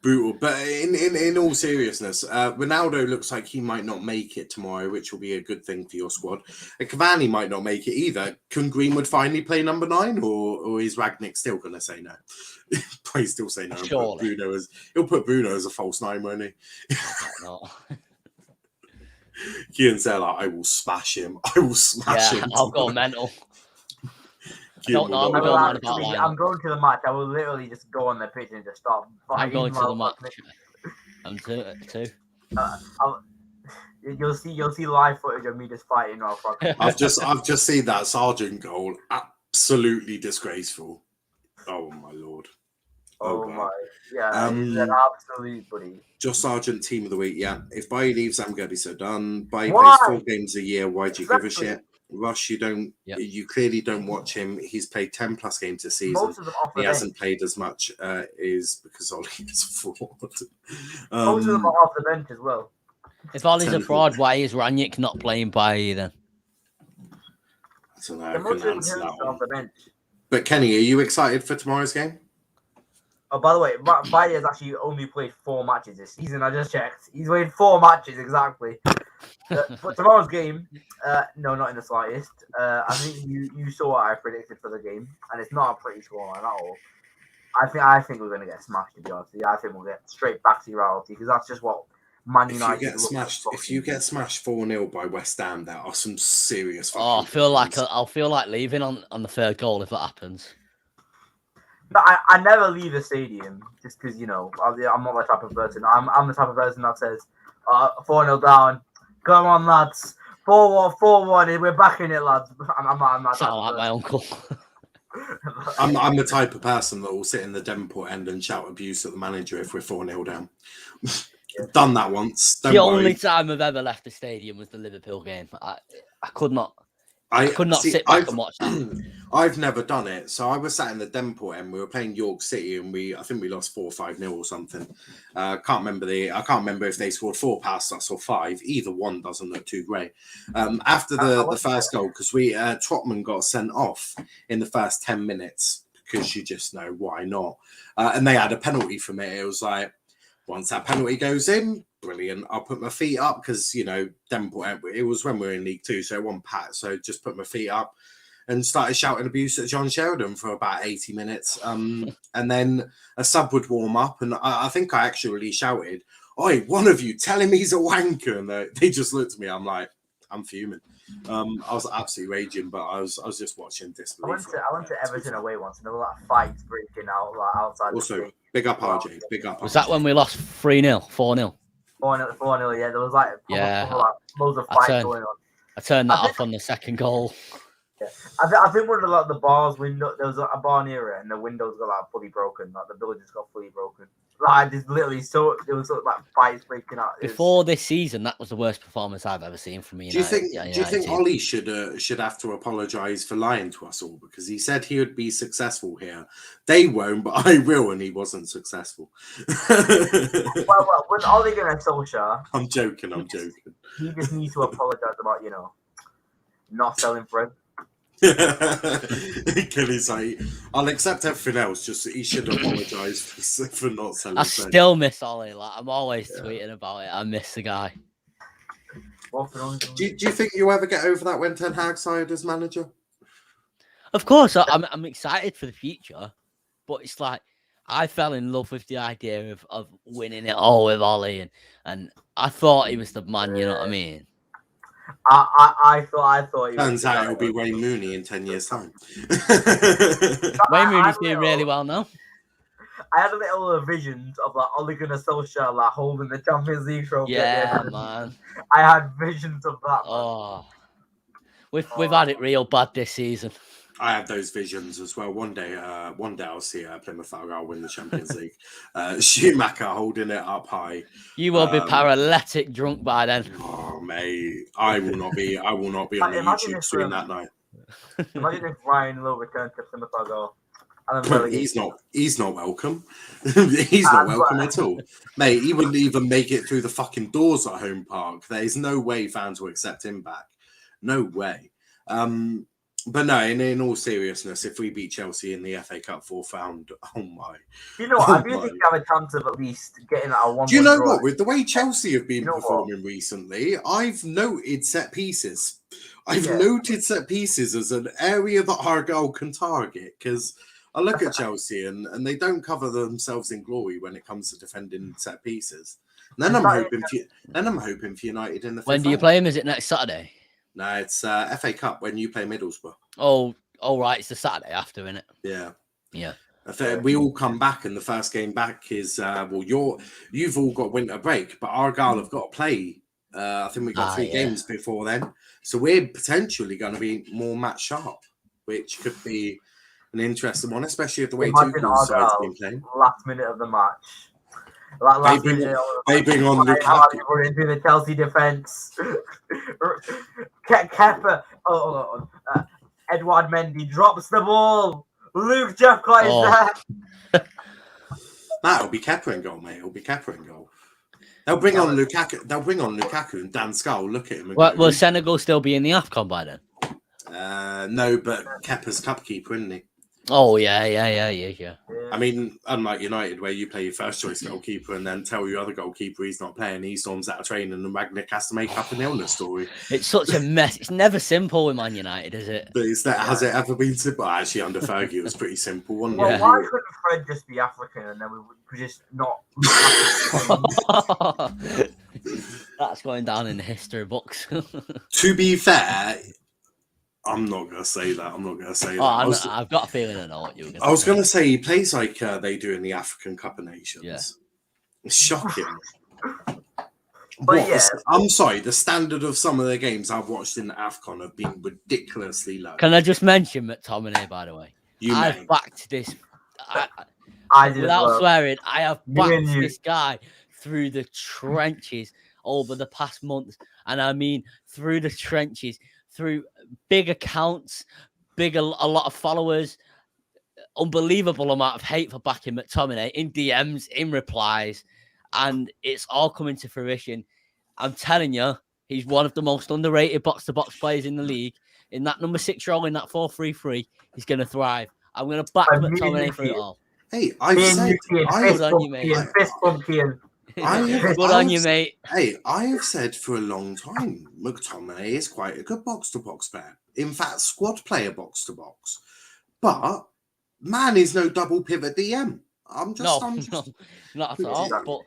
Brutal. But in all seriousness, Ronaldo looks like he might not make it tomorrow, which will be a good thing for your squad. And Cavani might not make it either. Can Greenwood finally play number 9, or is Ragnick still going to say no? Probably still say no. He'll put Bruno as a false 9, won't he? No. Cian said, I will smash him. Him. I'll go mental. I'm going to the match. I will literally just go on the pitch and just start fighting. I'm going to the match. I'm too. You'll see live footage of me just fighting. I've just seen that Sargent goal. Absolutely disgraceful. Oh my lord. Oh my. Yeah, he's an absolute buddy. Josh Sargent, team of the week. Yeah. If Bailly leaves, I'm going to be so done. Bailly plays 4 games a year. Why do you give a shit? Rush, you clearly don't watch him. He's played 10 plus games this season. Most of them off the he bench. hasn't played as much is because Ollie is a fraud. Most of them are off the bench as well. If Ollie's a fraud, why is Ranić not playing Bailly then? I don't know. I couldn't answer that one. But Kenny, are you excited for tomorrow's game? Oh, by the way, Bailly has actually only played 4 matches this season. I just checked. He's played 4 matches exactly. But tomorrow's game, no, not in the slightest. I think you saw what I predicted for the game, and it's not a pretty scoreline at all. I think we're going to get smashed, to be honest. I think we'll get straight back to reality because that's just what Man United. If you get smashed 4-0 by West Ham, there are some serious. I'll feel like leaving on the 3rd goal if that happens. But I never leave the stadium just because, I'm not the type of person. I'm the type of person that says 4-0 down. Come on, lads. 4-1. We're back in it, lads. I'm not Sound like my uncle. I'm the type of person that will sit in the Devonport end and shout abuse at the manager if we're 4-0 down. Done that once. Don't worry. Only time I've ever left the stadium was the Liverpool game. I could not. I could not sit back and watch that. I've never done it. So I was sat in the Devonport end. We were playing York City, and I think we lost 4-5-0 or something. I can't remember if they scored 4 past us or 5. Either one doesn't look too great. After the first goal, because Trotman got sent off in the first 10 minutes because you just know why not. And they had a penalty from it. It was like, once that penalty goes in, brilliant. I'll put my feet up because, Devonport, it was when we were in League 2, so it wasn't pat. So just put my feet up and started shouting abuse at John Sheridan for about 80 minutes. And then a sub would warm up, and I think I actually shouted, "Oi, one of you, tell him he's a wanker." And they just looked at me. I'm like, I'm fuming. I was absolutely raging, but I was just watching disbelief. I went to Everton away once, and there were fights breaking out outside the stadium. Big up RJ. Big up. Was RJ. that when we lost 3-0, 4-0? 4-0, yeah. There was like Yeah, loads of I fights turned- going on. I turned that I think- off on the second goal. Yeah. I think one of the bars window, there was a bar near it, and the windows got like fully broken. Like the building just got fully broken. Like just literally, there was like fights breaking out. Before this season, that was the worst performance I've ever seen from United. Do you think Ollie should have to apologise for lying to us all, because he said he would be successful here? They won't, but I will, and he wasn't successful. well, when Ollie gonna Solskjaer, I'm joking. he just needs to apologise about not selling Fred. Kelly's like, I'll accept everything else. Just he should apologise for not selling. I still miss Ollie. Like I'm always tweeting about it. I miss the guy. Do you think you'll ever get over that when Ten Hag's hired as manager? Of course, I'm excited for the future, but it's like I fell in love with the idea of winning it all with Ollie, and I thought he was the man. You know what I mean? I thought. Turns out it'll be Wayne Mooney in 10 years' time. Wayne Rooney's doing really well now. I had a little visions of like Ole Gunnar Solskjaer like holding the Champions League trophy. Yeah, man. I had visions of that. Oh, we've had it real bad this season. I have those visions as well. One day I'll see Plymouth Argyle win the Champions League. Schumacher holding it up high. You will be paralytic drunk by then. Oh mate, I will not be on the YouTube stream that night. Imagine if Ryan Lowe returned to Plymouth Argyle. He's not welcome. He's not welcome at all, mate. He wouldn't even make it through the fucking doors at home park. There's no way fans will accept him back. No way. But no, in all seriousness, if we beat Chelsea in the FA Cup 4th round, oh my. You know what? I do think you have a chance of at least getting that 1-1 Do you know draw. what? With the way Chelsea have been performing recently, I've noted set pieces. I've noted set pieces as an area that Argyle can target, because I look at Chelsea and they don't cover themselves in glory when it comes to defending set pieces. And then I'm hoping for United in the. When do you play him? Is it next Saturday? No, it's FA Cup when you play Middlesbrough. Oh, right. It's the Saturday after, isn't it? Yeah. Yeah. We all come back, and the first game back is you've all got winter break, but Argyle have got to play. I think we got 3 games before then, so we're potentially going to be more match sharp, which could be an interesting one, especially if the way Tuchel's side's been playing. Last minute of the match. They bring on Lukaku. Running through the Chelsea defense. Kepa. Edouard Mendy drops the ball. Luke Jephcott is there. That'll be Kepa in goal, mate. It'll be Kepa in goal. They'll bring on Lukaku. They'll bring on Lukaku, and Dan Scull look at him. And will Senegal still be in the AFCON by then? No, but Kepa's cup keeper, isn't he? Oh yeah. I mean, unlike United, where you play your first choice goalkeeper and then tell your other goalkeeper he's not playing, he storms out of training, and Ragnick has to make up an illness story. It's such a mess. It's never simple with Man United, is it? But has it ever been simple? Actually, under Fergie, it was pretty simple, wasn't Well, it? why couldn't Fred just be African and then we would just not? That's going down in the history books. To be fair, I'm not going to say that. I've got a feeling I know what you were going to say. I was going to say he plays like they do in the African Cup of Nations. Yeah. It's shocking. But I'm sorry, the standard of some of the games I've watched in the AFCON have been ridiculously low. Can I just mention McTominay, by the way? I've backed this. I did without swearing, I have backed this guy through the trenches over the past months. And I mean, through the trenches, through big accounts, a lot of followers, unbelievable amount of hate for backing McTominay in DMs, in replies, and it's all coming to fruition. I'm telling you, he's one of the most underrated box-to-box players in the league. In that number 6 role, in that 4-3-3, he's going to thrive. I'm going to back McTominay for it all. Hey, I've said... Good on you, mate. Good on you, mate. Hey, I have said for a long time, McTominay is quite a good box-to-box player. In fact, squad player box-to-box. But man is no double pivot DM. No, not at all. But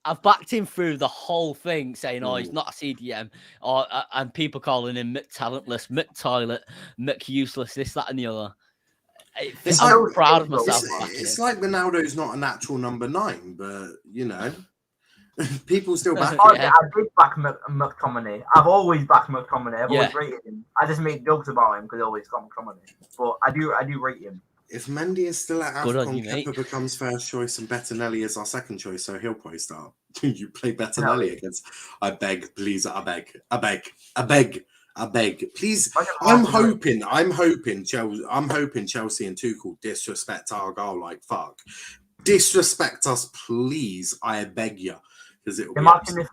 I've backed him through the whole thing, saying, "Oh, he's not a CDM," and people calling him talentless, toilet, useless, this, that, and the other. I'm proud of myself. It's like Ronaldo's not a natural number 9, but you know, people still back Oh, him. yeah, I did back McTominay. I've always backed McTominay. I've always rated him. I just make jokes about him because I always got McTominay. But I do rate him. If Mendy is still at AFCON, mate. Kepa becomes first choice and Bettinelli is our second choice, so he'll probably start. You play Bettinelli against. I beg, please, I beg. Please, I'm hoping Chelsea and Tuchel disrespect our goal like fuck. Disrespect us, please. I beg you. Imagine if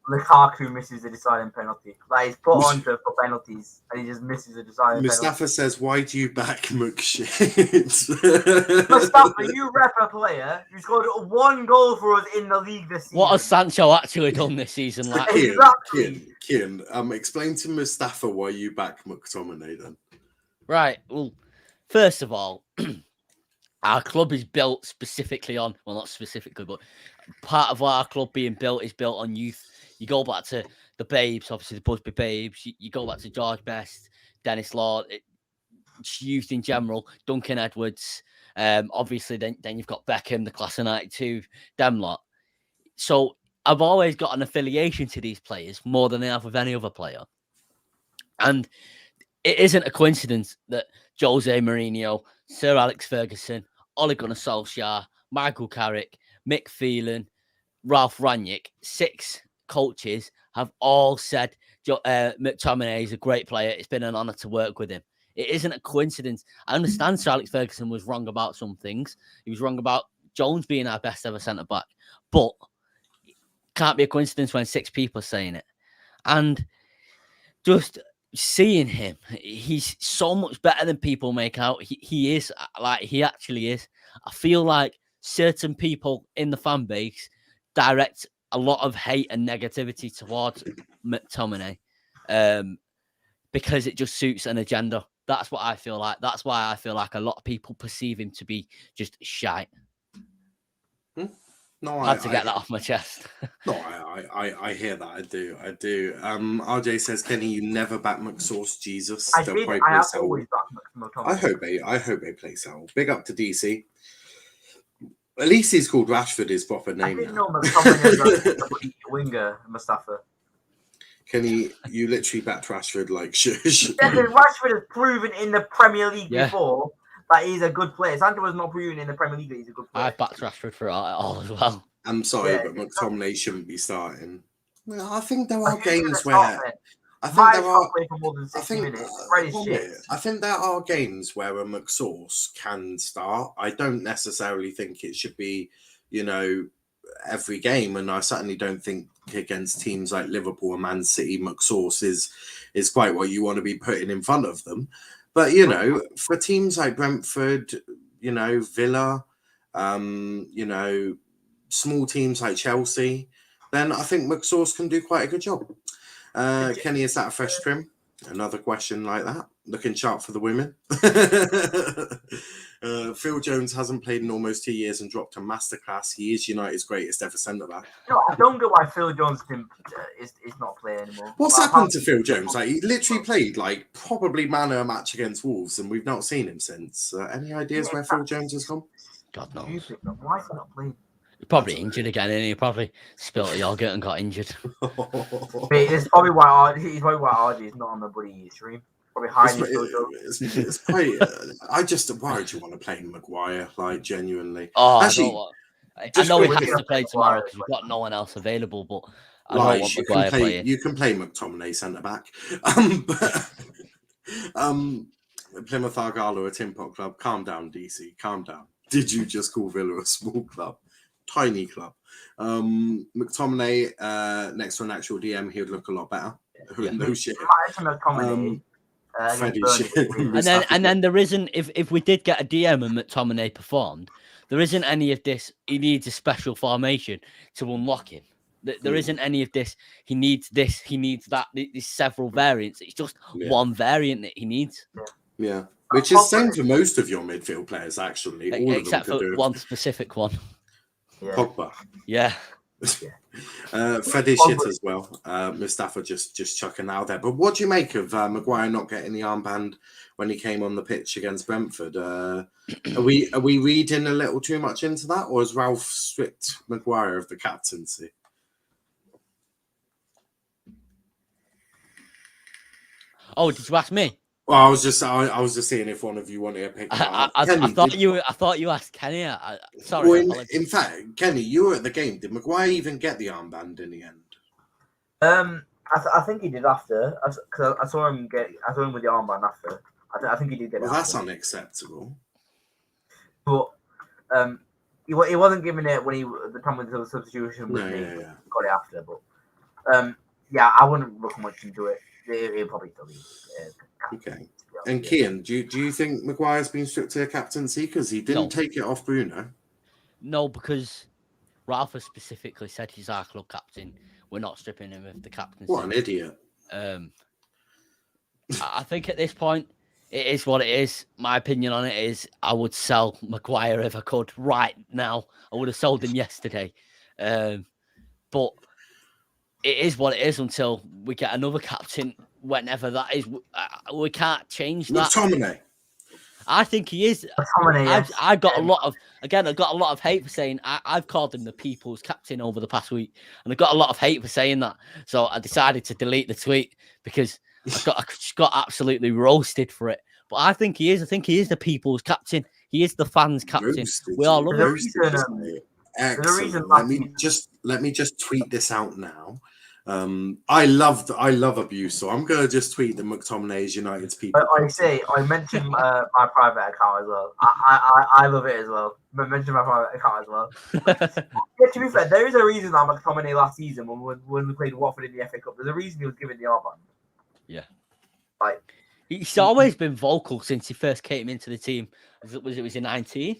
Lukaku misses the deciding penalty. Like he's put on for penalties and he just misses the deciding Mustafa penalty. says, "Why do you back McShit?" Mustafa, you rep a player who scored 1 goal for us in the league this season. What has Sancho actually done this season? Like, Cian, explain to Mustafa why you back McTominay then. Right. Well, first of all, our club is built specifically on, well, not specifically, but part of our club being built is built on youth. You go back to the Babes, obviously the Busby Babes. You go back to George Best, Dennis Law, youth in general, Duncan Edwards. Obviously, then you've got Beckham, the class of 92, them lot. So I've always got an affiliation to these players more than I have with any other player. And it isn't a coincidence that Jose Mourinho, Sir Alex Ferguson, Ole Gunnar Solskjaer, Michael Carrick, Mick Phelan, Ralph Rangnick, 6 coaches have all said McTominay is a great player. It's been an honour to work with him. It isn't a coincidence. I understand Sir Alex Ferguson was wrong about some things. He was wrong about Jones being our best ever centre-back. But it can't be a coincidence when 6 people are saying it. And just seeing him, he's so much better than people make out. He is, like, he actually is. I feel like certain people in the fan base direct a lot of hate and negativity towards McTominay because it just suits an agenda. That's what I feel like. That's why I feel like a lot of people perceive him to be just shite. No, I had to get that off my chest. No, I hear that. I do. RJ says, Kenny, you never back McSauce. Jesus. I have always backed McTominay. I hope they play Sal. Big up to DC. At least he's called Rashford his proper name. I didn't know McTominay was a winger, Mustafa. Kenny, you literally backed Rashford like shush. Yeah, Rashford has proven in the Premier League before that he's a good player. Sancho was not proven in the Premier League that he's a good player. I backed Rashford for it all as well. I'm sorry, but McTominay shouldn't be starting. Well, I think there are games where I think there are games where a McSauce can start. I don't necessarily think it should be, every game, and I certainly don't think against teams like Liverpool and Man City, McSauce is quite what you want to be putting in front of them. But for teams like Brentford, Villa, small teams like Chelsea, then I think McSauce can do quite a good job. Kenny, is that a fresh trim? Another question like that. Looking sharp for the women. Phil Jones hasn't played in almost 2 years and dropped a masterclass. He is United's greatest ever centre-back. I don't get why Phil Jones is not playing anymore. What's happened to Phil Jones? Like, he literally played probably man of a match against Wolves, and we've not seen him since. Any ideas where Phil Jones has gone? God knows. Why is he not playing? He's probably injured again, and he probably spilled a yogurt and got injured. It's probably why RG is not on the bloody stream. Probably hiding it's quite. Why would you want to play Maguire? Like, genuinely. Oh, actually, I know he has to play tomorrow because we've got no one else available. But I don't want Maguire playing. You can play McTominay centre back. Plymouth Argyle, a Tin Pot club. Calm down, DC. Calm down. Did you just call Villa a small club? Tiny club. McTominay next to an actual DM, he would look a lot better. Yeah. No shit. And then there isn't, if we did get a DM and McTominay performed, there isn't any of this. He needs a special formation to unlock him. There isn't any of this. He needs this. He needs that. There's several variants. It's just one variant that he needs. Yeah. Which is same for most of your midfield players, actually. All except of them for one specific one. Pogba. Yeah. Fed is shit as well. Mustafa just chucking out there. But what do you make of Maguire not getting the armband when he came on the pitch against Brentford? Are we reading a little too much into that, or has Ralph stripped Maguire of the captaincy? Oh, did you ask me? Well, I was just seeing if one of you wanted to pick it up. I thought you asked Kenny. Sorry. Well, in fact, Kenny, you were at the game. Did Maguire even get the armband in the end? I think he did after. Because I saw him with the armband after. I think he did get it. Well, that's after. unacceptable. But he wasn't given it when the time with the substitution. Got it after. But I wouldn't look much into it. He'll probably still be. Okay. And Cian, do you think Maguire's been stripped to a captaincy because he didn't take it off Bruno? No, because Ralph has specifically said he's our club captain. We're not stripping him of the captaincy. What an idiot! I think at this point, it is what it is. My opinion on it is I would sell Maguire if I could right now. I would have sold him yesterday. But it is what it is until we get another captain, whenever that is. We can't change that. McTominay. I think he is. I got a lot of hate for saying I've called him the people's captain over the past week, and I got a lot of hate for saying that. So I decided to delete the tweet because I got absolutely roasted for it. But I think he is. I think he is the people's captain. He is the fans' captain. We all love him. Excellent. Let me just tweet this out now. I love abuse, so I'm gonna just tweet that McTominay is United's people. I mentioned my private account as well. I love it as well. I mentioned my private account as well. Yeah, to be fair, there is a reason that McTominay last season when we played Watford in the FA Cup, there's a reason he was given the armband. Yeah, like he's always been vocal since he first came into the team. Was it in 19?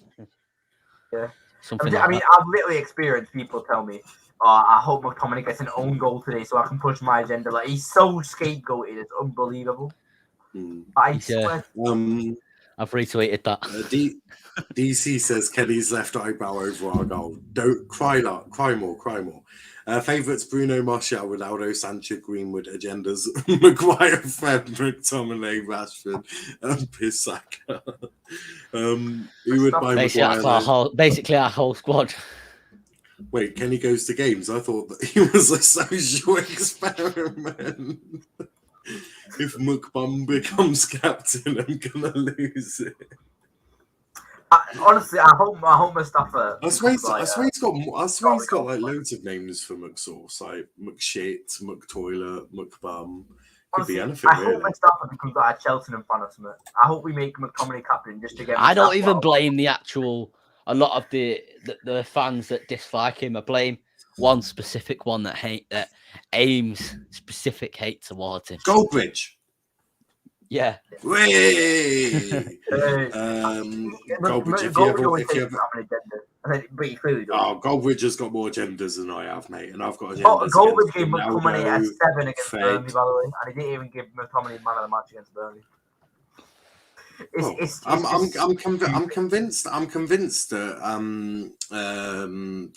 Yeah, something. I mean, I've literally experienced people tell me, I hope McTominay gets an own goal today so I can push my agenda. Like, he's so scapegoated, it's unbelievable. I swear. I've retweeted that. DC says Kenny's left eyebrow over our goal. Don't cry more. Favourites: Bruno, Martial, Ronaldo, Sancho, Greenwood. Agendas: Maguire, Fred, McTominay, Rashford, and Bissaka. Who would buy Maguire? Basically, our whole squad. Wait, Kenny goes to games. I thought that he was a social experiment. If Mukbum becomes captain, I'm gonna lose it. Honestly, I hope Mustafa. I swear he's got like loads of names for McSauce, like McShit, McToilet, McBum. Could be anything. I hope Mustafa becomes like a Cheltenham fan or something. I hope we make McTominay captain just to get. I don't even blame the actual. A lot of the fans that dislike him, I blame one specific one that aims specific hate towards him. Goldbridge. Yeah. Goldbridge, if you ever... But he clearly does. Oh, Goldbridge has got more agendas than I have, mate, and I've got agendas. Goldbridge gave McTominay a 7 against Burnley, by the way, and he didn't even give McTominay man of the match against Burnley. I'm convinced that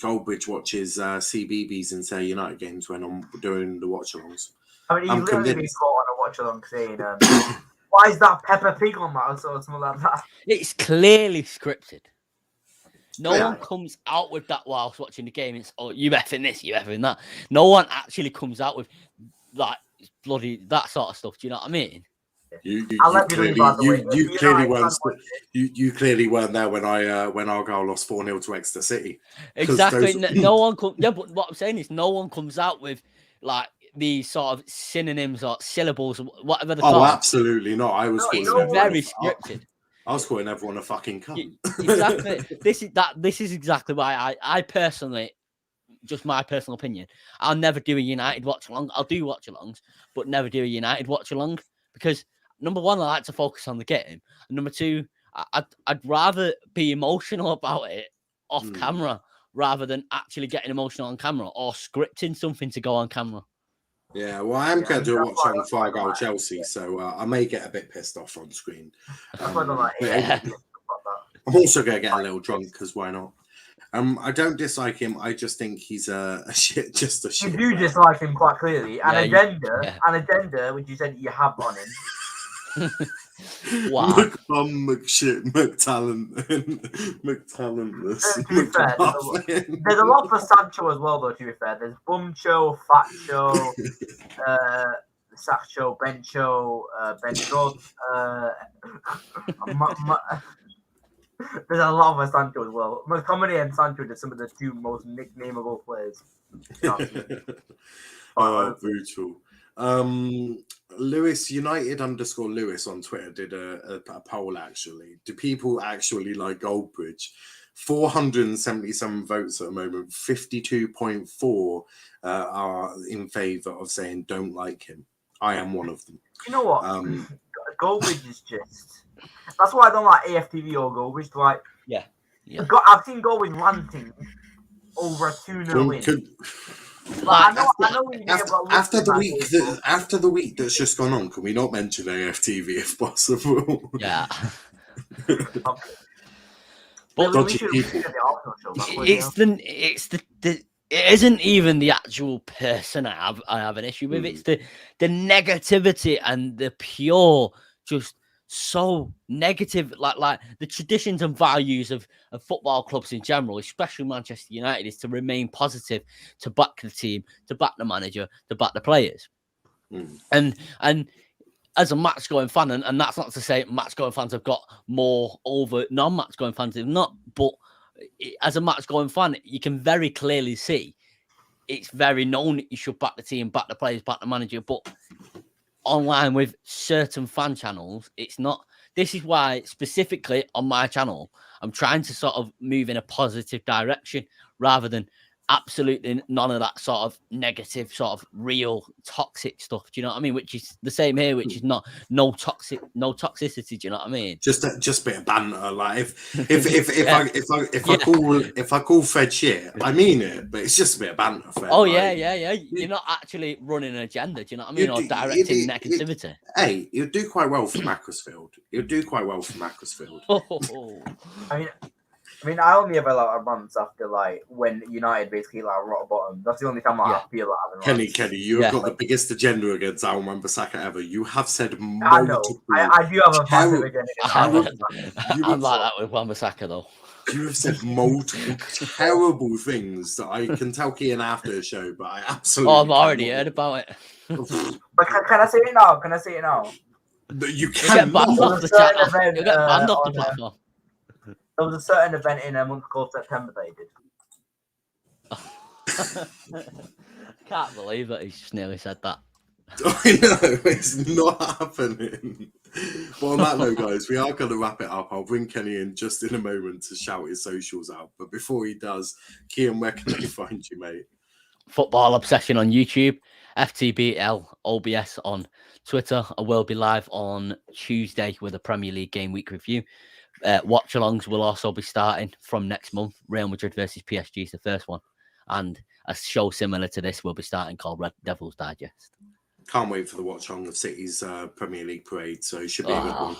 Goldbridge watches CBeebies and say United games when I'm doing the watch-alongs. I mean, he's literally been caught on a watch-along saying, "Why is that Peppa Pig on that?" or something like that. It's clearly scripted. No one comes out with that whilst watching the game. It's you effing this, you effing that. No one actually comes out with like bloody that sort of stuff. Do you know what I mean? You clearly weren't there when Argyle lost 4-0 to Exeter City. Exactly. No one comes. Yeah, but what I'm saying is, no one comes out with like these sort of synonyms or syllables, or whatever they're called. Absolutely not. I was very scripted. I was calling everyone a fucking cunt. Exactly. This is exactly why I personally, just my personal opinion, I'll never do a United watch along. I'll do watch alongs, but never do a United watch along because. Number one, I like to focus on the game. And number two, I'd rather be emotional about it off camera rather than actually getting emotional on camera or scripting something to go on camera. Yeah, well, I am going to do a watch on 5-0 Chelsea, so I may get a bit pissed off on screen. I'm also going to get a little drunk, because why not? I don't dislike him. I just think he's a shit. Just a You shit. do dislike him quite clearly. An Yeah, agenda, which you said you have on him. Wow. McBum, McShit, McTalentless. To be fair, there's a lot for Sancho as well, though. To be fair, there's Bumcho, Fatcho, Sacho, Bencho, Ben God. There's a lot for Sancho as well. McTominay and Sancho are some of the two most nicknameable players. Oh, brutal. Lewis United _Lewis on Twitter did a poll actually. Do people actually like Goldbridge? 477 votes at the moment. 52.4 are in favour of saying don't like him. I am one of them. You know what? Goldbridge is just. That's why I don't like AFTV or Goldbridge. Like, Yeah. I've seen Goldbridge ranting over a 2-0 win. Like, after the week that's just gone on, can we not mention AFTV if possible? Yeah. Okay. But it isn't even the actual person I have an issue with. It's the negativity and the pure just so negative, like the traditions and values of football clubs in general, especially Manchester United, is to remain positive, to back the team, to back the manager, to back the players. And as a match going fan, and that's not to say match going fans have got more over non-match going fans, have not, but as a match going fan, you can very clearly see it's very known that you should back the team, back the players, back the manager, but online with certain fan channels, it's not. This is why specifically on my channel, I'm trying to sort of move in a positive direction rather than absolutely none of that sort of negative, sort of real toxic stuff. Do you know what I mean? Which is the same here, which is no toxicity. Do you know what I mean? Just a bit of banter. Like if I call Fred shit, I mean it, but it's just a bit of banter. Fred, oh yeah. You're not actually running an agenda. Do you know what I mean? Or directing negativity. Hey, you'll do quite well for Macclesfield. I mean, I only ever like a month after like when United basically like rock bottom. That's the only time I feel like having. Kenny, you have got the biggest agenda against Alman Bissaka ever. You have said multiple. I do have a massive agenda. I'm like that with Wan-Bissaka though. You have said multiple terrible things that I can tell Cian after the show, but I absolutely. Oh, I've already heard about it. But can I say it now? You can't. Get banned off the chat. You get banned off the platform. There was a certain event in a month called September that he did. Can't believe that he's just nearly said that. I know, it's not happening. But on that note, guys, we are going to wrap it up. I'll bring Kenny in just in a moment to shout his socials out. But before he does, Cian, where can they find you, mate? Football Obsession on YouTube, FTBL OBS on Twitter. I will be live on Tuesday with a Premier League game week review. Watch-alongs will also be starting from next month. Real Madrid versus PSG is the first one. And a show similar to this will be starting called Red Devils Digest. Can't wait for the watch-along of City's Premier League parade, so it should be a good one.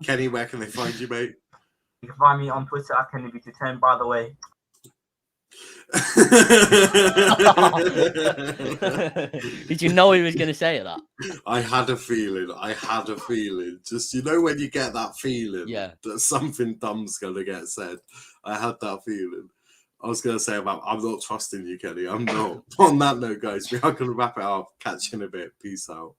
Kenny, where can they find you, mate? You can find me on Twitter at KennyB210, by the way. Did you know he was going to say that? I had a feeling. Just, you know, when you get that feeling that something dumb's going to get said. I had that feeling. I was going to say about, I'm not trusting you, Kenny. I'm not. On that note, guys, we are going to wrap it up. Catch you in a bit. Peace out.